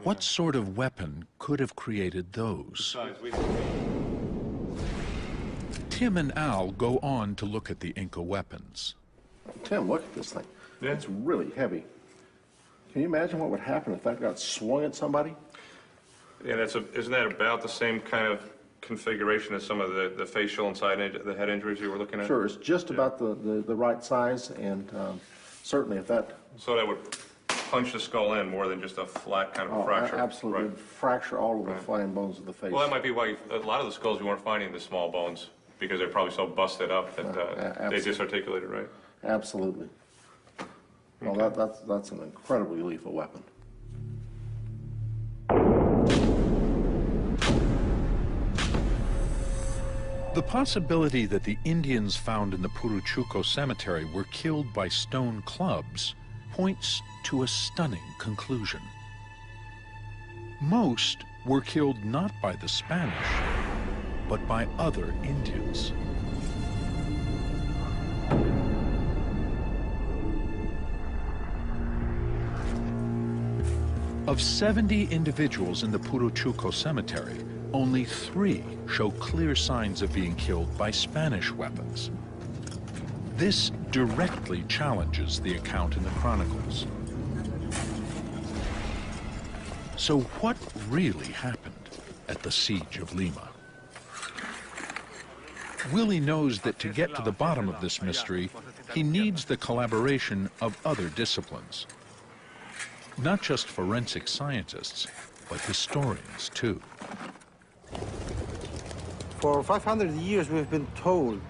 What sort of weapon could have created those? Tim and Al go on to look at the Inca weapons. Tim, look at this thing. Yeah. It's really heavy. Can you imagine what would happen if that got swung at somebody? Yeah, isn't that about the same kind of configuration as some of the facial and the head injuries you were looking at? Sure, it's just about the right size, and certainly if that... So that would punch the skull in more than just a flat kind of fracture? Absolutely. Right. Fracture all of the fine bones of the face. Well, that might be why a lot of the skulls you weren't finding the small bones, because they're probably so busted up that they disarticulated, right? Absolutely. Well, Okay. that's an incredibly lethal weapon. The possibility that the Indians found in the Puruchuco cemetery were killed by stone clubs points to a stunning conclusion. Most were killed not by the Spanish, but by other Indians. Of 70 individuals in the Puruchuco cemetery, only 3 show clear signs of being killed by Spanish weapons. This directly challenges the account in the chronicles. So what really happened at the Siege of Lima? Willie knows that to get to the bottom of this mystery, he needs the collaboration of other disciplines. Not just forensic scientists, but historians too. For 500 years we've been told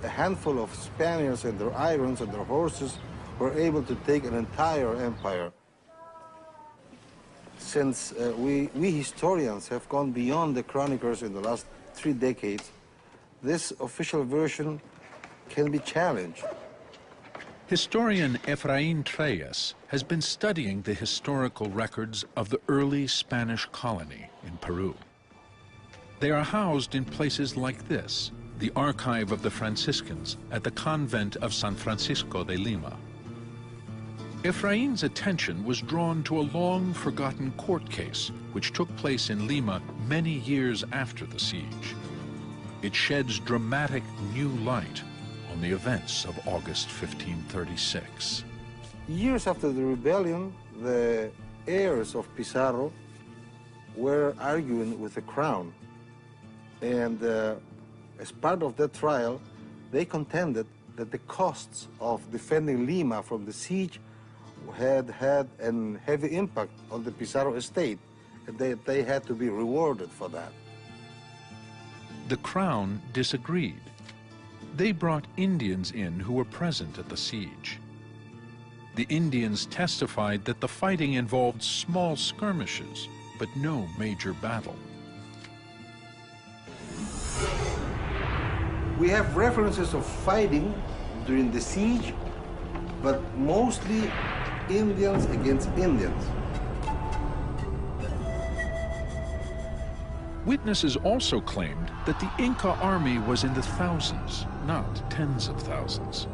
a handful of Spaniards and their irons and their horses were able to take an entire empire. Since we historians have gone beyond the chroniclers in the last 3 decades, this official version can be challenged. Historian Efraín Treyes has been studying the historical records of the early Spanish colony in Peru. They are housed in places like this, the archive of the Franciscans at the convent of San Francisco de Lima. Efraín's attention was drawn to a long-forgotten court case which took place in Lima many years after the siege. It sheds dramatic new light on the events of August 1536. Years after the rebellion, the heirs of Pizarro were arguing with the crown. And as part of that trial, they contended that the costs of defending Lima from the siege had had a heavy impact on the Pizarro estate, and they had to be rewarded for that. The crown disagreed. They brought Indians in who were present at the siege. The Indians testified that the fighting involved small skirmishes, but no major battle. We have references of fighting during the siege, but mostly Indians against Indians. Witnesses also claimed that the Inca army was in the thousands, not tens of thousands,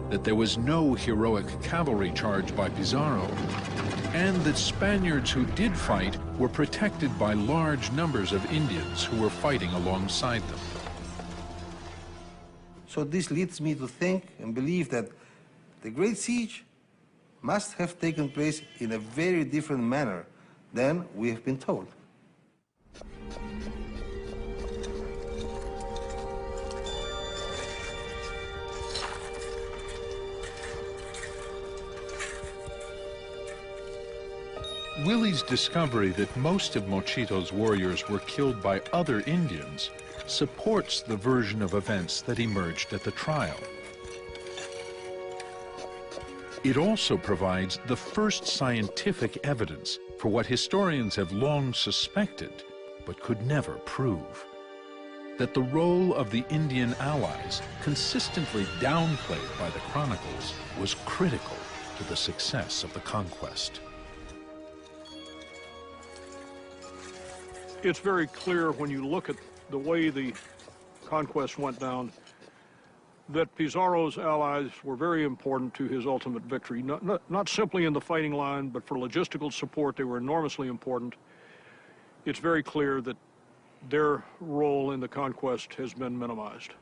that there was no heroic cavalry charge by Pizarro, and that Spaniards who did fight were protected by large numbers of Indians who were fighting alongside them. So this leads me to think and believe that the Great Siege must have taken place in a very different manner than we have been told. Willie's discovery that most of Mochito's warriors were killed by other Indians supports the version of events that emerged at the trial. It also provides the first scientific evidence for what historians have long suspected, but could never prove: that the role of the Indian allies, consistently downplayed by the chronicles, was critical to the success of the conquest. It's very clear when you look at the way the conquest went down that Pizarro's allies were very important to his ultimate victory. Not simply in the fighting line, but for logistical support, they were enormously important. It's very clear that their role in the conquest has been minimized.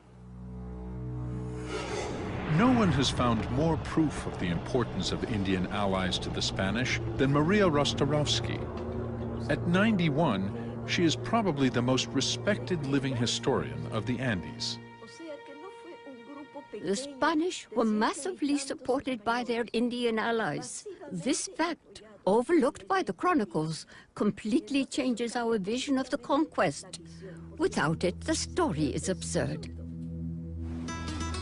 No one has found more proof of the importance of Indian allies to the Spanish than Maria Rostorovsky. At 91, she is probably the most respected living historian of the Andes. The Spanish were massively supported by their Indian allies. This fact, overlooked by the chronicles, completely changes our vision of the conquest. Without it, the story is absurd.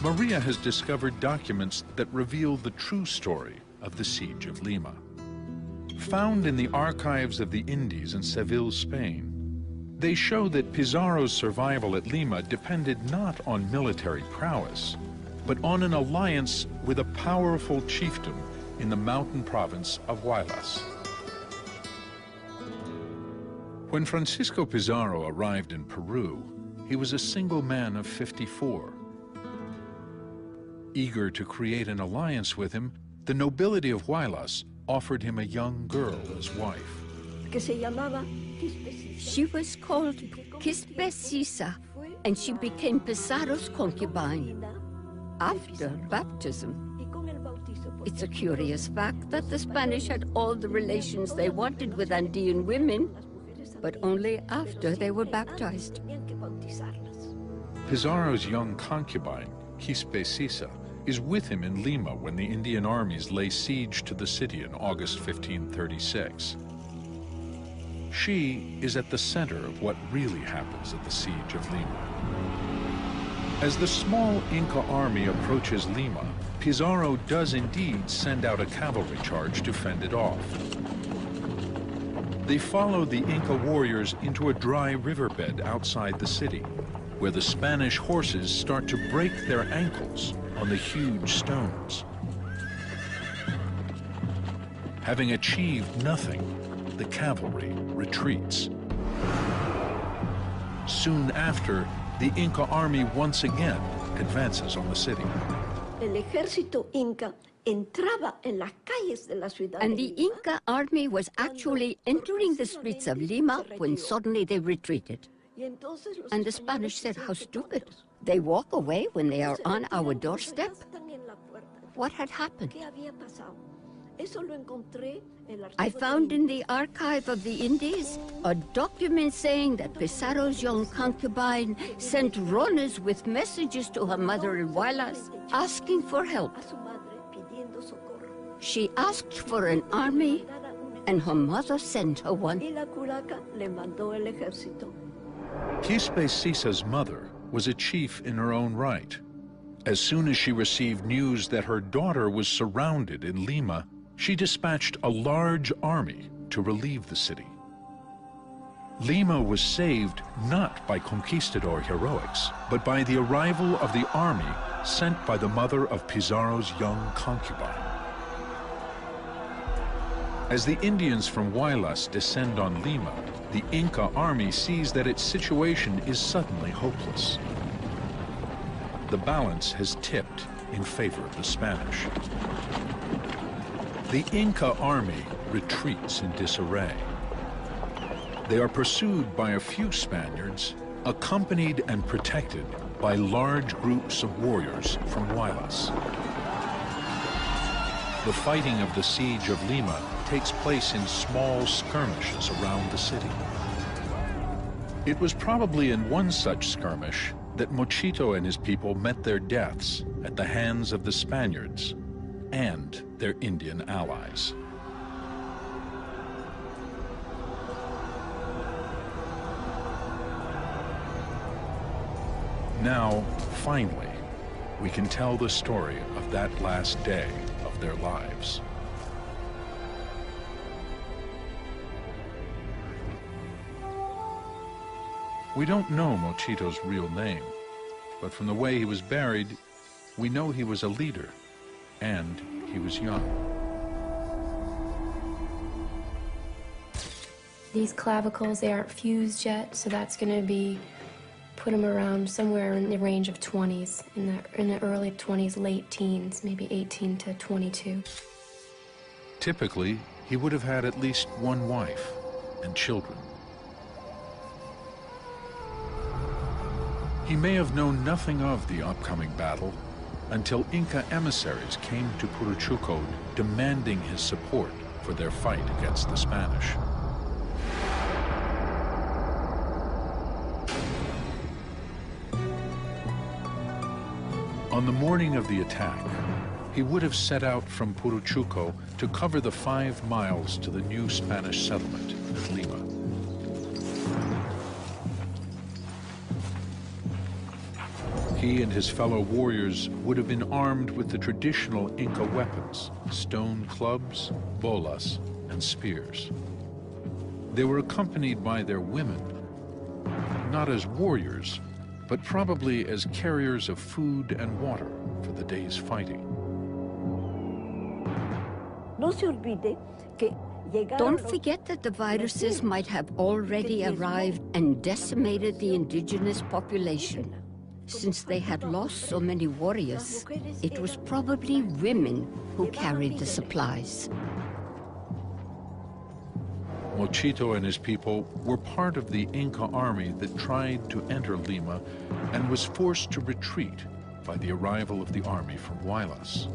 Maria has discovered documents that reveal the true story of the Siege of Lima. Found in the archives of the Indies in Seville, Spain, they show that Pizarro's survival at Lima depended not on military prowess, but on an alliance with a powerful chieftain in the mountain province of Huaylas. When Francisco Pizarro arrived in Peru, he was a single man of 54. Eager to create an alliance with him, the nobility of Huaylas offered him a young girl as wife. She was called Quispecisa, and she became Pizarro's concubine after baptism. It's a curious fact that the Spanish had all the relations they wanted with Andean women, but only after they were baptized. Pizarro's young concubine, Quispecisa, is with him in Lima when the Indian armies lay siege to the city in August 1536. She is at the center of what really happens at the siege of Lima. As the small Inca army approaches Lima, Pizarro does indeed send out a cavalry charge to fend it off. They follow the Inca warriors into a dry riverbed outside the city, where the Spanish horses start to break their ankles on the huge stones. Having achieved nothing, the cavalry retreats. Soon after, the Inca army once again advances on the city. El ejército Inca entraba en las calles de la ciudad. And the Inca army was actually entering the streets of Lima when suddenly they retreated. And the Spanish said, how stupid. They walk away when they are on our doorstep. What had happened? I found in the archive of the Indies a document saying that Pizarro's young concubine sent runners with messages to her mother in Huaylas asking for help. She asked for an army, and her mother sent her one. Quispe Sisa's mother was a chief in her own right. As soon as she received news that her daughter was surrounded in Lima, she dispatched a large army to relieve the city. Lima was saved not by conquistador heroics, but by the arrival of the army sent by the mother of Pizarro's young concubine. As the Indians from Huaylas descend on Lima, the Inca army sees that its situation is suddenly hopeless. The balance has tipped in favor of the Spanish. The Inca army retreats in disarray. They are pursued by a few Spaniards, accompanied and protected by large groups of warriors from Huaylas. The fighting of the siege of Lima takes place in small skirmishes around the city. It was probably in one such skirmish that Mochito and his people met their deaths at the hands of the Spaniards and their Indian allies. Now, finally, we can tell the story of that last day of their lives. We don't know Mochito's real name, but from the way he was buried, we know he was a leader, and he was young. These clavicles, they aren't fused yet, so that's going to be put him around somewhere in the range of 20s, in the early 20s, late teens, maybe 18 to 22. Typically, he would have had at least one wife and children. He may have known nothing of the upcoming battle until Inca emissaries came to Puruchuco demanding his support for their fight against the Spanish. On the morning of the attack, he would have set out from Puruchuco to cover the 5 miles to the new Spanish settlement at Lima. He and his fellow warriors would have been armed with the traditional Inca weapons, stone clubs, bolas, and spears. They were accompanied by their women, not as warriors, but probably as carriers of food and water for the day's fighting. Don't forget that the viruses might have already arrived and decimated the indigenous population. Since they had lost so many warriors, it was probably women who carried the supplies. Mochito and his people were part of the Inca army that tried to enter Lima and was forced to retreat by the arrival of the army from Huaylas.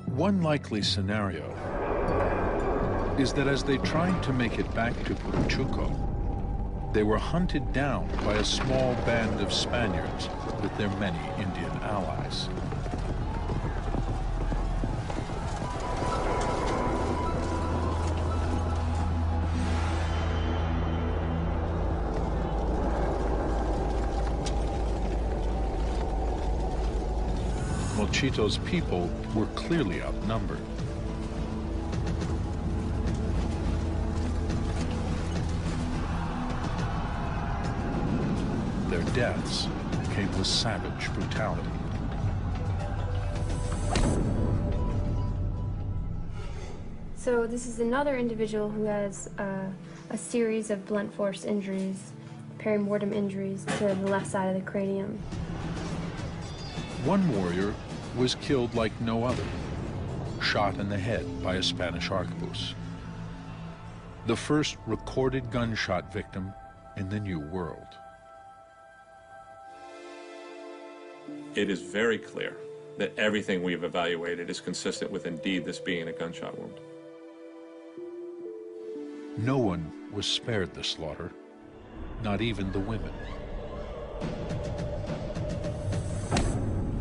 One likely scenario is that as they tried to make it back to Puruchuco, they were hunted down by a small band of Spaniards with their many Indian allies. Mochito's people were clearly outnumbered. Their deaths came with savage brutality. So this is another individual who has a series of blunt force injuries, perimortem injuries to the left side of the cranium. One warrior was killed like no other, shot in the head by a Spanish arquebus. The first recorded gunshot victim in the New World. It is very clear that everything we've evaluated is consistent with indeed this being a gunshot wound. No one was spared the slaughter, not even the women.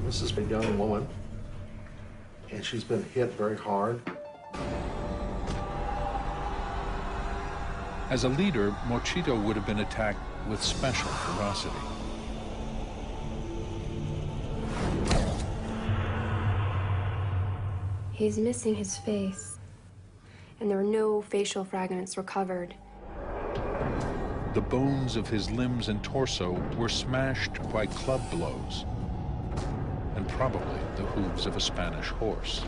This is a young woman, and she's been hit very hard. As a leader, Mochito would have been attacked with special ferocity. He's missing his face, and there were no facial fragments recovered. The bones of his limbs and torso were smashed by club blows, and probably the hooves of a Spanish horse.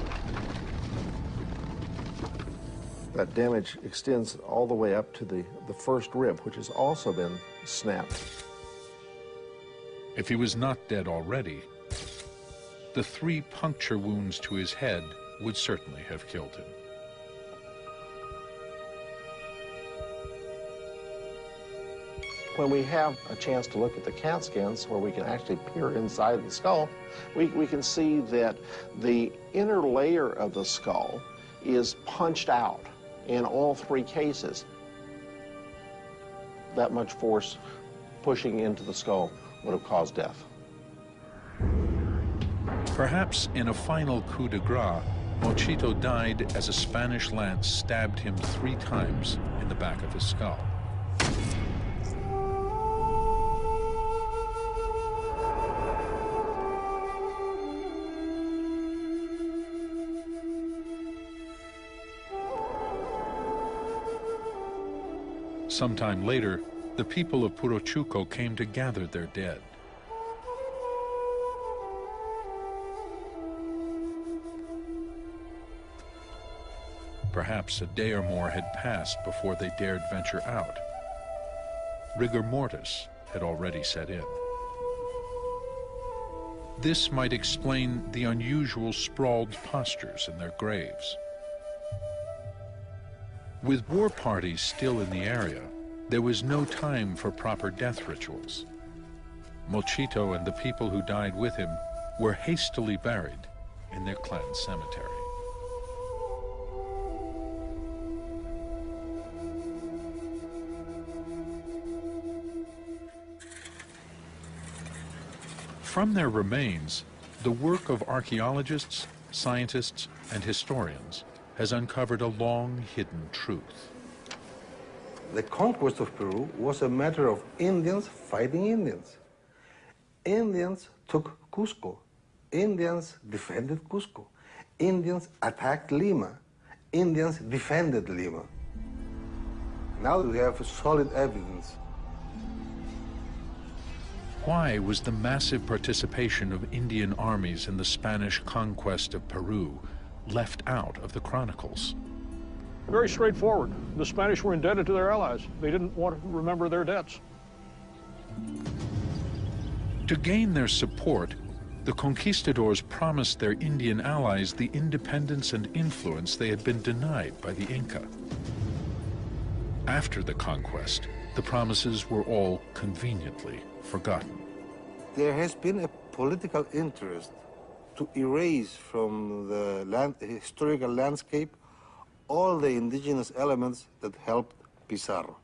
That damage extends all the way up to the first rib, which has also been snapped. If he was not dead already, the 3 puncture wounds to his head would certainly have killed him. When we have a chance to look at the CAT scans where we can actually peer inside the skull, we can see that the inner layer of the skull is punched out in all 3 cases. That much force pushing into the skull would have caused death. Perhaps in a final coup de grace, Mochito died as a Spanish lance stabbed him 3 times in the back of his skull. Sometime later, the people of Purochuco came to gather their dead. Perhaps a day or more had passed before they dared venture out. Rigor mortis had already set in. This might explain the unusual sprawled postures in their graves. With war parties still in the area, there was no time for proper death rituals. Mochito and the people who died with him were hastily buried in their clan cemetery. From their remains, the work of archaeologists, scientists, and historians has uncovered a long-hidden truth. The conquest of Peru was a matter of Indians fighting Indians. Indians took Cusco. Indians defended Cusco. Indians attacked Lima. Indians defended Lima. Now we have solid evidence. Why was the massive participation of Indian armies in the Spanish conquest of Peru left out of the chronicles? Very straightforward. The Spanish were indebted to their allies. They didn't want to remember their debts. To gain their support, the conquistadors promised their Indian allies the independence and influence they had been denied by the Inca. After the conquest, the promises were all conveniently forgotten. There has been a political interest to erase from the historical landscape all the indigenous elements that helped Pizarro.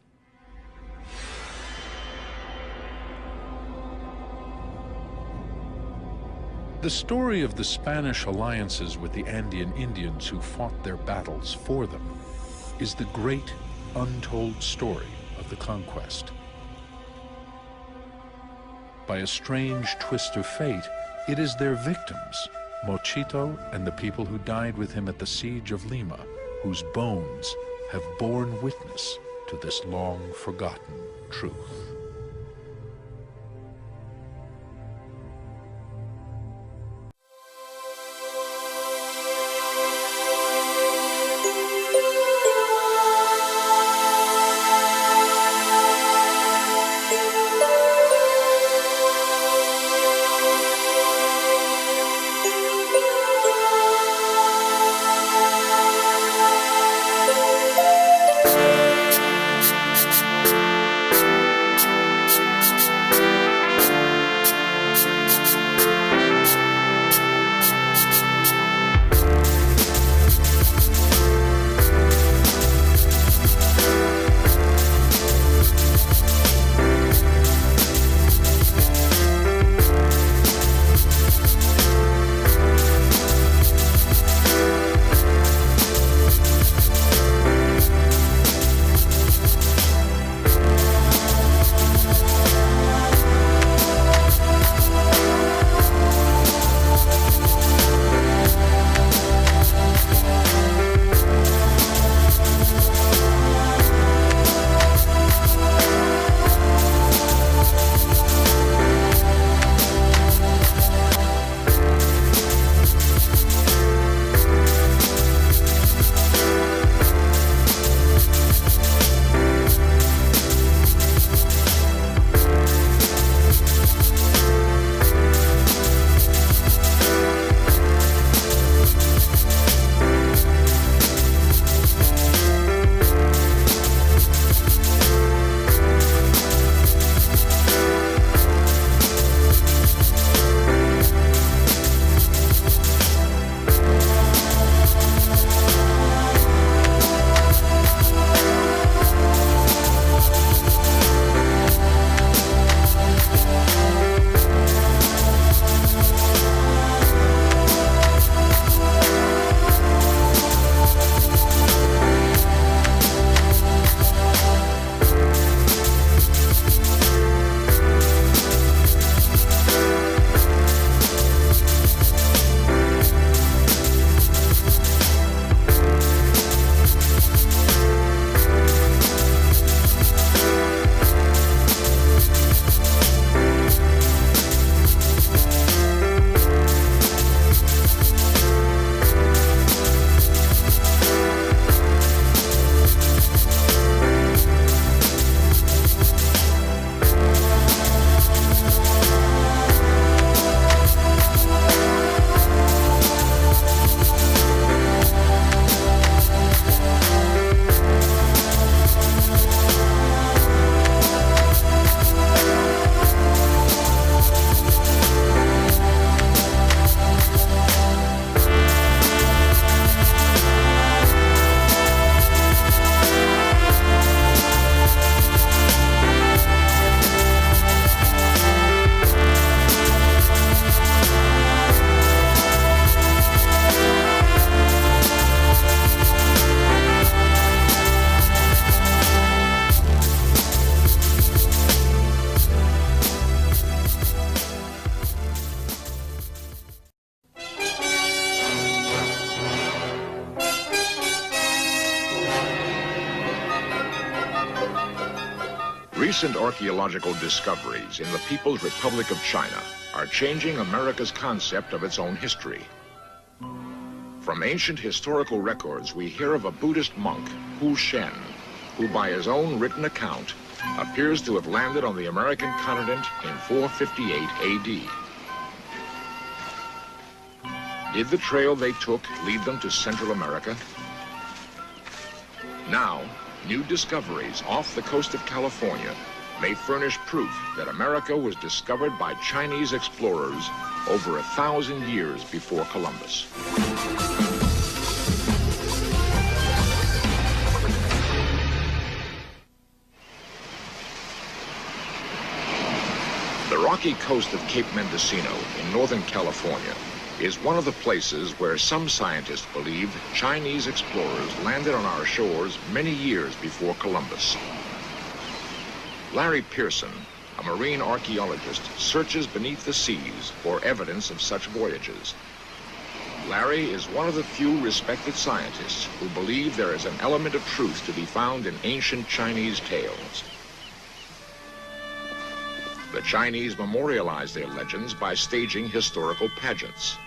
The story of the Spanish alliances with the Andean Indians who fought their battles for them is the great untold story of the conquest. By a strange twist of fate, it is their victims, Mochito and the people who died with him at the siege of Lima, whose bones have borne witness to this long-forgotten truth. Recent archaeological discoveries in the People's Republic of China are changing America's concept of its own history. From ancient historical records, we hear of a Buddhist monk, Hu Shen, who by his own written account appears to have landed on the American continent in 458 AD. Did the trail they took lead them to Central America? Now, new discoveries off the coast of California may furnish proof that America was discovered by Chinese explorers over 1,000 years before Columbus. The rocky coast of Cape Mendocino in Northern California is one of the places where some scientists believe Chinese explorers landed on our shores many years before Columbus. Larry Pearson, a marine archaeologist, searches beneath the seas for evidence of such voyages. Larry is one of the few respected scientists who believe there is an element of truth to be found in ancient Chinese tales. The Chinese memorialize their legends by staging historical pageants.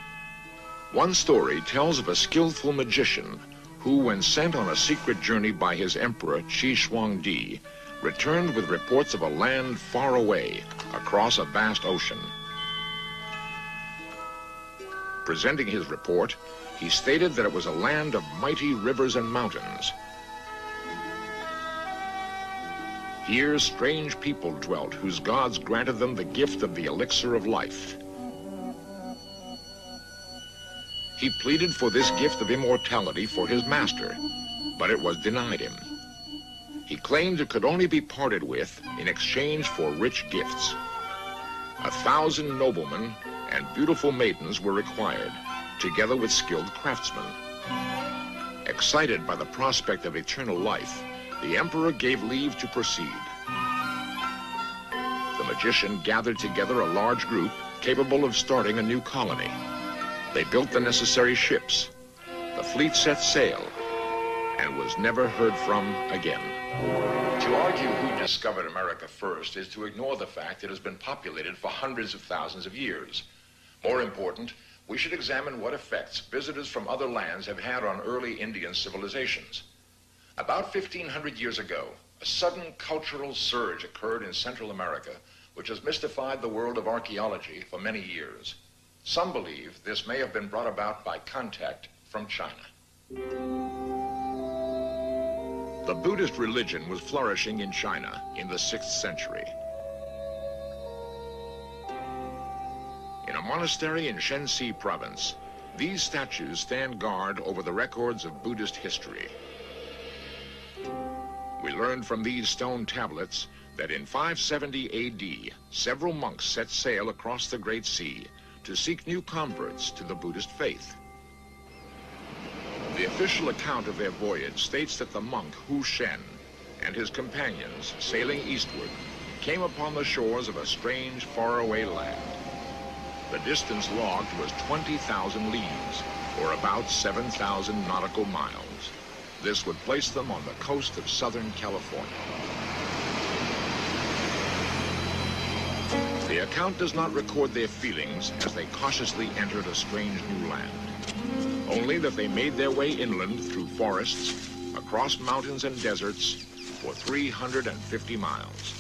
One story tells of a skillful magician who, when sent on a secret journey by his emperor, Qi Huangdi, returned with reports of a land far away across a vast ocean. Presenting his report, he stated that it was a land of mighty rivers and mountains. Here, strange people dwelt whose gods granted them the gift of the elixir of life. He pleaded for this gift of immortality for his master, but it was denied him. He claimed it could only be parted with in exchange for rich gifts. 1,000 noblemen and beautiful maidens were required, together with skilled craftsmen. Excited by the prospect of eternal life, the emperor gave leave to proceed. The magician gathered together a large group capable of starting a new colony. They built the necessary ships. The fleet set sail and was never heard from again. To argue who discovered America first is to ignore the fact it has been populated for hundreds of thousands of years. More important, we should examine what effects visitors from other lands have had on early Indian civilizations. About 1,500 years ago, a sudden cultural surge occurred in Central America, which has mystified the world of archaeology for many years. Some believe this may have been brought about by contact from China. The Buddhist religion was flourishing in China in the 6th century. In a monastery in Shenxi province, these statues stand guard over the records of Buddhist history. We learned from these stone tablets that in 570 AD, several monks set sail across the Great Sea to seek new converts to the Buddhist faith. The official account of their voyage states that the monk Hu Shen and his companions, sailing eastward, came upon the shores of a strange, faraway land. The distance logged was 20,000 leagues, or about 7,000 nautical miles. This would place them on the coast of Southern California. The account does not record their feelings as they cautiously entered a strange new land. Only that they made their way inland through forests, across mountains and deserts for 350 miles.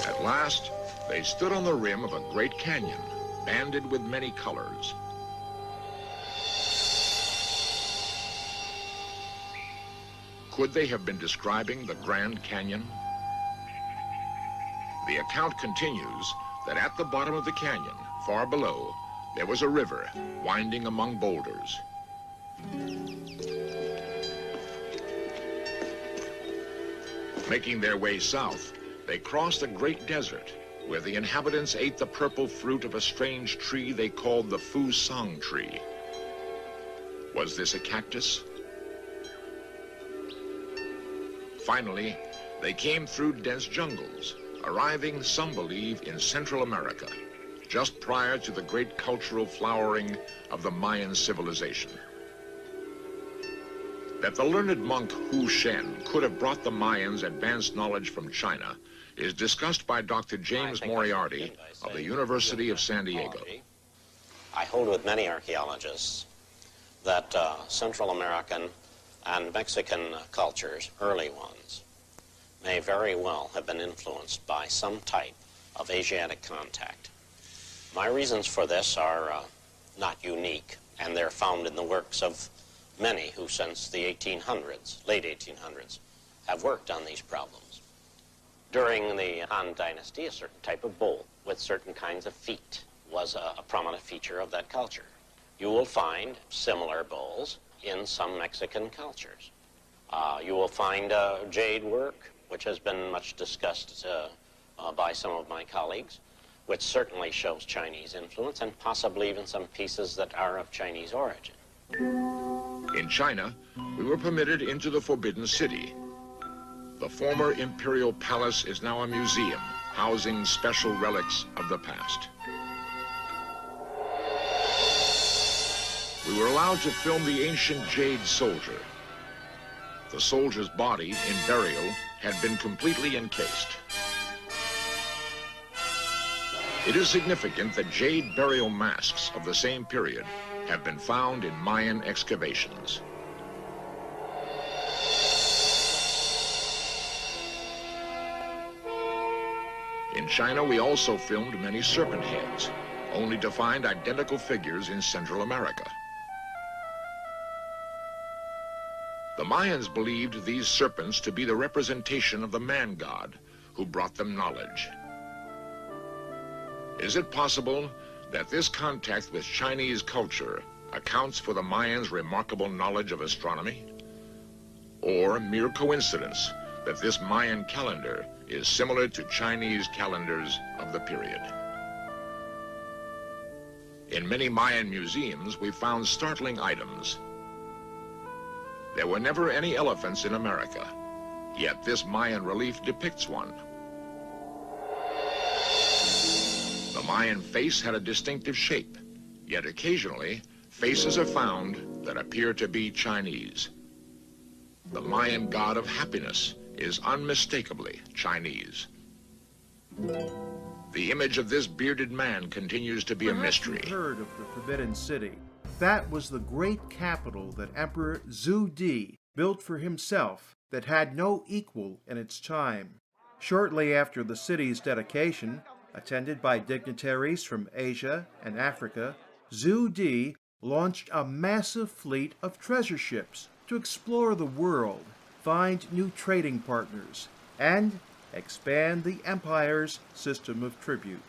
At last, they stood on the rim of a great canyon, banded with many colors. Could they have been describing the Grand Canyon? The account continues that at the bottom of the canyon, far below, there was a river winding among boulders. Making their way south, they crossed a great desert where the inhabitants ate the purple fruit of a strange tree they called the Fu Song tree. Was this a cactus? Finally, they came through dense jungles, arriving, some believe, in Central America, just prior to the great cultural flowering of the Mayan civilization. That the learned monk Hu Shen could have brought the Mayans advanced knowledge from China is discussed by Dr. James Moriarty of the University of San Diego. I hold with many archaeologists that Central American and Mexican cultures, early ones, may very well have been influenced by some type of Asiatic contact. My reasons for this are not unique, and they're found in the works of many who since the 1800s, late 1800s, have worked on these problems. During the Han Dynasty, a certain type of bowl with certain kinds of feet was a prominent feature of that culture. You will find similar bowls in some Mexican cultures. You will find jade work, which has been much discussed by some of my colleagues, which certainly shows Chinese influence, and possibly even some pieces that are of Chinese origin. In China, we were permitted into the Forbidden City. The former imperial palace is now a museum housing special relics of the past. We were allowed to film the ancient jade soldier. The soldier's body, in burial, had been completely encased. It is significant that jade burial masks of the same period have been found in Mayan excavations. In China, we also filmed many serpent heads, only to find identical figures in Central America. The Mayans believed these serpents to be the representation of the man god who brought them knowledge. Is it possible that this contact with Chinese culture accounts for the Mayans' remarkable knowledge of astronomy? Or mere coincidence that this Mayan calendar is similar to Chinese calendars of the period? In many Mayan museums, we found startling items. There were never any elephants in America, yet this Mayan relief depicts one. The Mayan face had a distinctive shape, yet occasionally faces are found that appear to be Chinese. The Mayan god of happiness is unmistakably Chinese. The image of this bearded man continues to be a mystery. Perhaps you've heard of the Forbidden City. That was the great capital that Emperor Zhu Di built for himself that had no equal in its time. Shortly after the city's dedication, attended by dignitaries from Asia and Africa, Zhu Di launched a massive fleet of treasure ships to explore the world, find new trading partners, and expand the empire's system of tribute.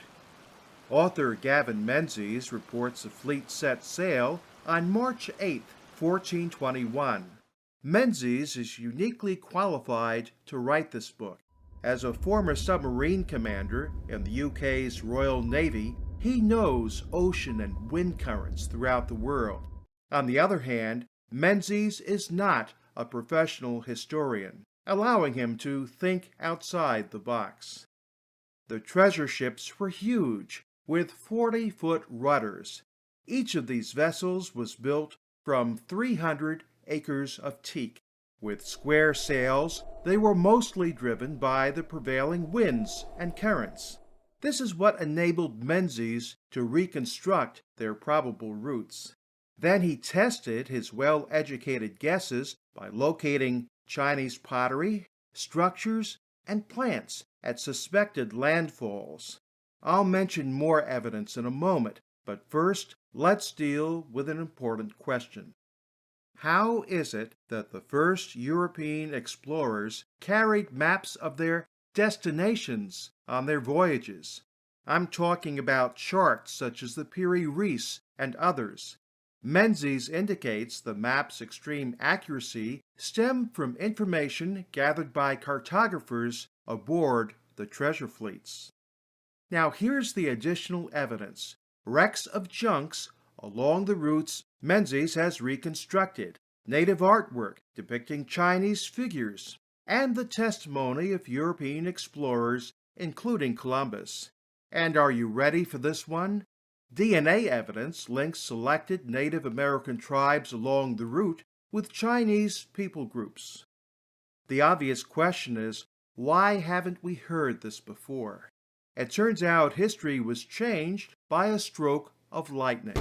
Author Gavin Menzies reports the fleet set sail on March 8, 1421. Menzies is uniquely qualified to write this book. As a former submarine commander in the UK's Royal Navy, he knows ocean and wind currents throughout the world. On the other hand, Menzies is not a professional historian, allowing him to think outside the box. The treasure ships were huge, with 40-foot rudders. Each of these vessels was built from 300 acres of teak. With square sails, they were mostly driven by the prevailing winds and currents. This is what enabled Menzies to reconstruct their probable routes. Then he tested his well-educated guesses by locating Chinese pottery, structures, and plants at suspected landfalls. I'll mention more evidence in a moment, but first, let's deal with an important question. How is it that the first European explorers carried maps of their destinations on their voyages? I'm talking about charts such as the Piri Reis and others. Menzies indicates the map's extreme accuracy stemmed from information gathered by cartographers aboard the treasure fleets. Now here's the additional evidence. Wrecks of junks along the routes Menzies has reconstructed, native artwork depicting Chinese figures, and the testimony of European explorers, including Columbus. And are you ready for this one? DNA evidence links selected Native American tribes along the route with Chinese people groups. The obvious question is, why haven't we heard this before? It turns out history was changed by a stroke of lightning.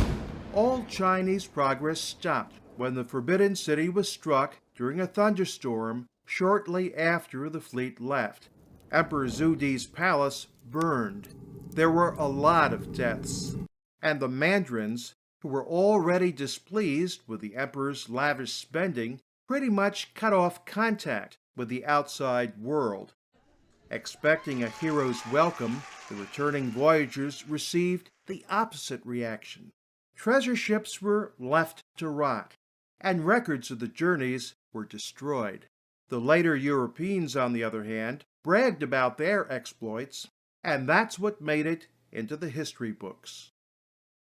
All Chinese progress stopped when the Forbidden City was struck during a thunderstorm shortly after the fleet left. Emperor Zhu Di's palace burned. There were a lot of deaths, and the mandarins, who were already displeased with the emperor's lavish spending, pretty much cut off contact with the outside world. Expecting a hero's welcome, the returning voyagers received the opposite reaction. Treasure ships were left to rot, and records of the journeys were destroyed. The later Europeans, on the other hand, bragged about their exploits, and that's what made it into the history books.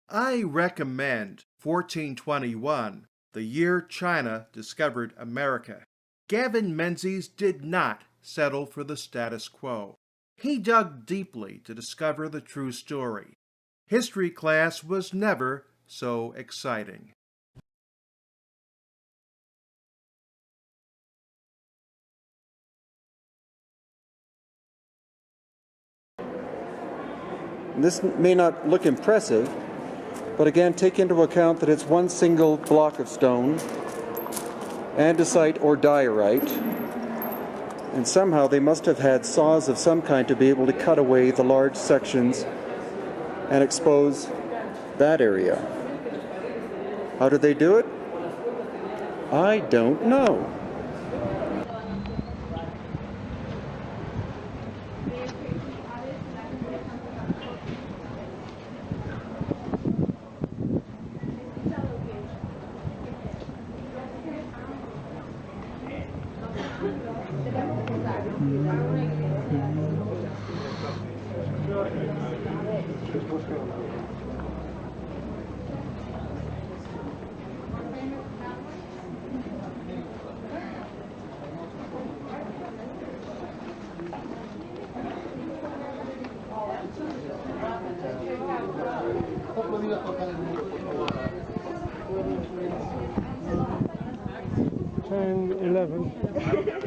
I recommend 1421, the year China discovered America. Gavin Menzies did not settle for the status quo. He dug deeply to discover the true story. History class was never so exciting. This may not look impressive, but again, take into account that it's one single block of stone, andesite or diorite, and somehow they must have had saws of some kind to be able to cut away the large sections and expose that area. How did they do it? I don't know.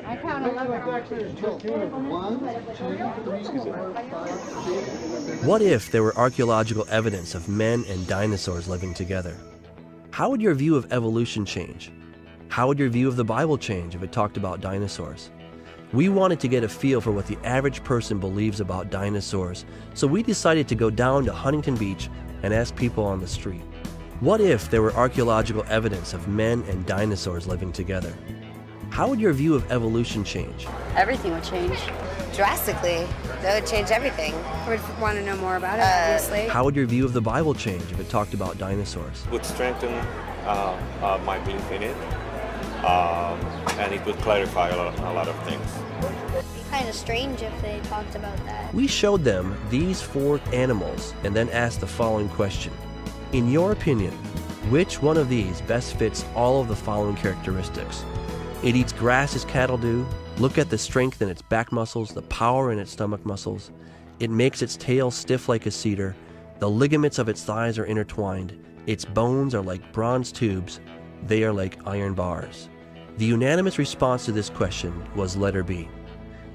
I count 11. What if there were archaeological evidence of men and dinosaurs living together? How would your view of evolution change? How would your view of the Bible change if it talked about dinosaurs? We wanted to get a feel for what the average person believes about dinosaurs, so we decided to go down to Huntington Beach and ask people on the street. What if there were archaeological evidence of men and dinosaurs living together? How would your view of evolution change? Everything would change. Drastically. That would change everything. I would want to know more about it, obviously. How would your view of the Bible change if it talked about dinosaurs? Would strengthen my belief in it, and it would clarify a lot of things. It'd be kind of strange if they talked about that. We showed them these 4 animals and then asked the following question. In your opinion, which one of these best fits all of the following characteristics? It eats grass as cattle do. Look at the strength in its back muscles, the power in its stomach muscles. It makes its tail stiff like a cedar. The ligaments of its thighs are intertwined. Its bones are like bronze tubes. They are like iron bars. The unanimous response to this question was letter B.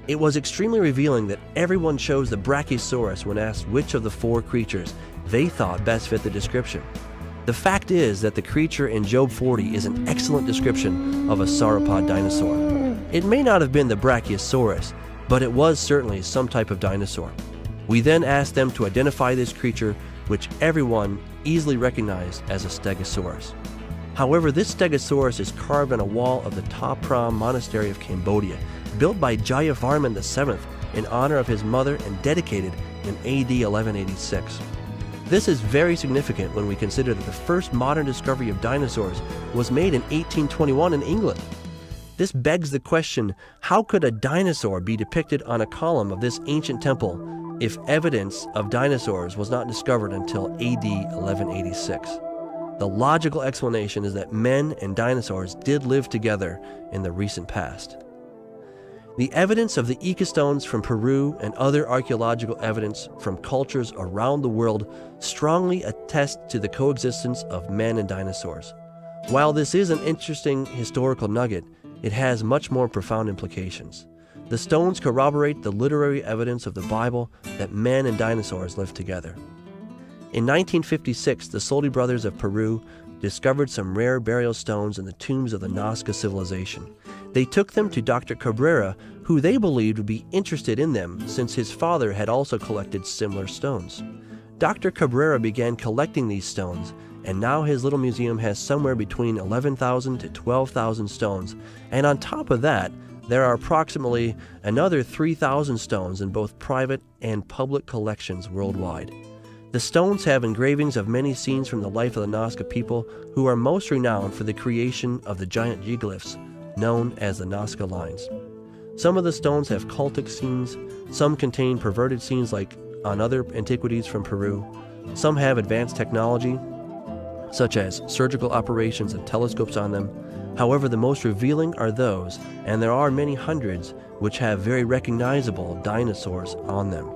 It was extremely revealing that everyone chose the Brachiosaurus when asked which of the 4 creatures they thought best fit the description. The fact is that the creature in Job 40 is an excellent description of a sauropod dinosaur. It may not have been the Brachiosaurus, but it was certainly some type of dinosaur. We then asked them to identify this creature, which everyone easily recognized as a Stegosaurus. However, this Stegosaurus is carved on a wall of the Ta Prohm Monastery of Cambodia, built by Jayavarman VII in honor of his mother and dedicated in AD 1186. This is very significant when we consider that the first modern discovery of dinosaurs was made in 1821 in England. This begs the question, how could a dinosaur be depicted on a column of this ancient temple if evidence of dinosaurs was not discovered until AD 1186? The logical explanation is that men and dinosaurs did live together in the recent past. The evidence of the ecostones from Peru and other archaeological evidence from cultures around the world strongly attest to the coexistence of men and dinosaurs. While this is an interesting historical nugget, it has much more profound implications. The stones corroborate the literary evidence of the Bible that men and dinosaurs lived together. In 1956, the Soldi brothers of Peru discovered some rare burial stones in the tombs of the Nazca civilization. They took them to Dr. Cabrera, who they believed would be interested in them since his father had also collected similar stones. Dr. Cabrera began collecting these stones, and now his little museum has somewhere between 11,000 to 12,000 stones, and on top of that, there are approximately another 3,000 stones in both private and public collections worldwide. The stones have engravings of many scenes from the life of the Nazca people, who are most renowned for the creation of the giant geoglyphs, known as the Nazca lines. Some of the stones have cultic scenes, some contain perverted scenes like on other antiquities from Peru, some have advanced technology, such as surgical operations and telescopes on them, However, the most revealing are those, and there are many hundreds, which have very recognizable dinosaurs on them.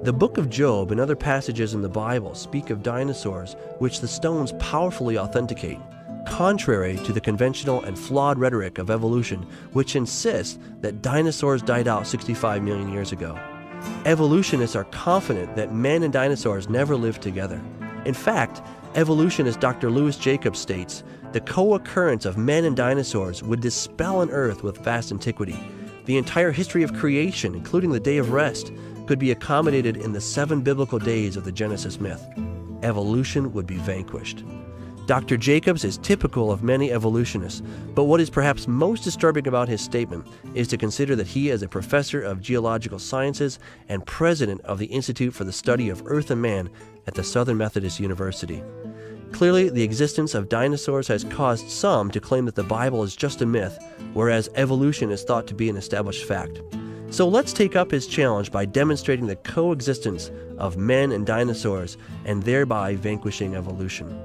The book of Job and other passages in the Bible speak of dinosaurs which the stones powerfully authenticate, contrary to the conventional and flawed rhetoric of evolution, which insists that dinosaurs died out 65 million years ago. Evolutionists are confident that men and dinosaurs never lived together. In fact, evolutionist Dr. Louis Jacobs states, the co-occurrence of men and dinosaurs would dispel an Earth with vast antiquity. The entire history of creation, including the day of rest, could be accommodated in the 7 biblical days of the Genesis myth. Evolution would be vanquished. Dr. Jacobs is typical of many evolutionists, but what is perhaps most disturbing about his statement is to consider that he is a professor of geological sciences and president of the Institute for the Study of Earth and Man at the Southern Methodist University. Clearly, the existence of dinosaurs has caused some to claim that the Bible is just a myth, whereas evolution is thought to be an established fact. So let's take up his challenge by demonstrating the coexistence of men and dinosaurs and thereby vanquishing evolution.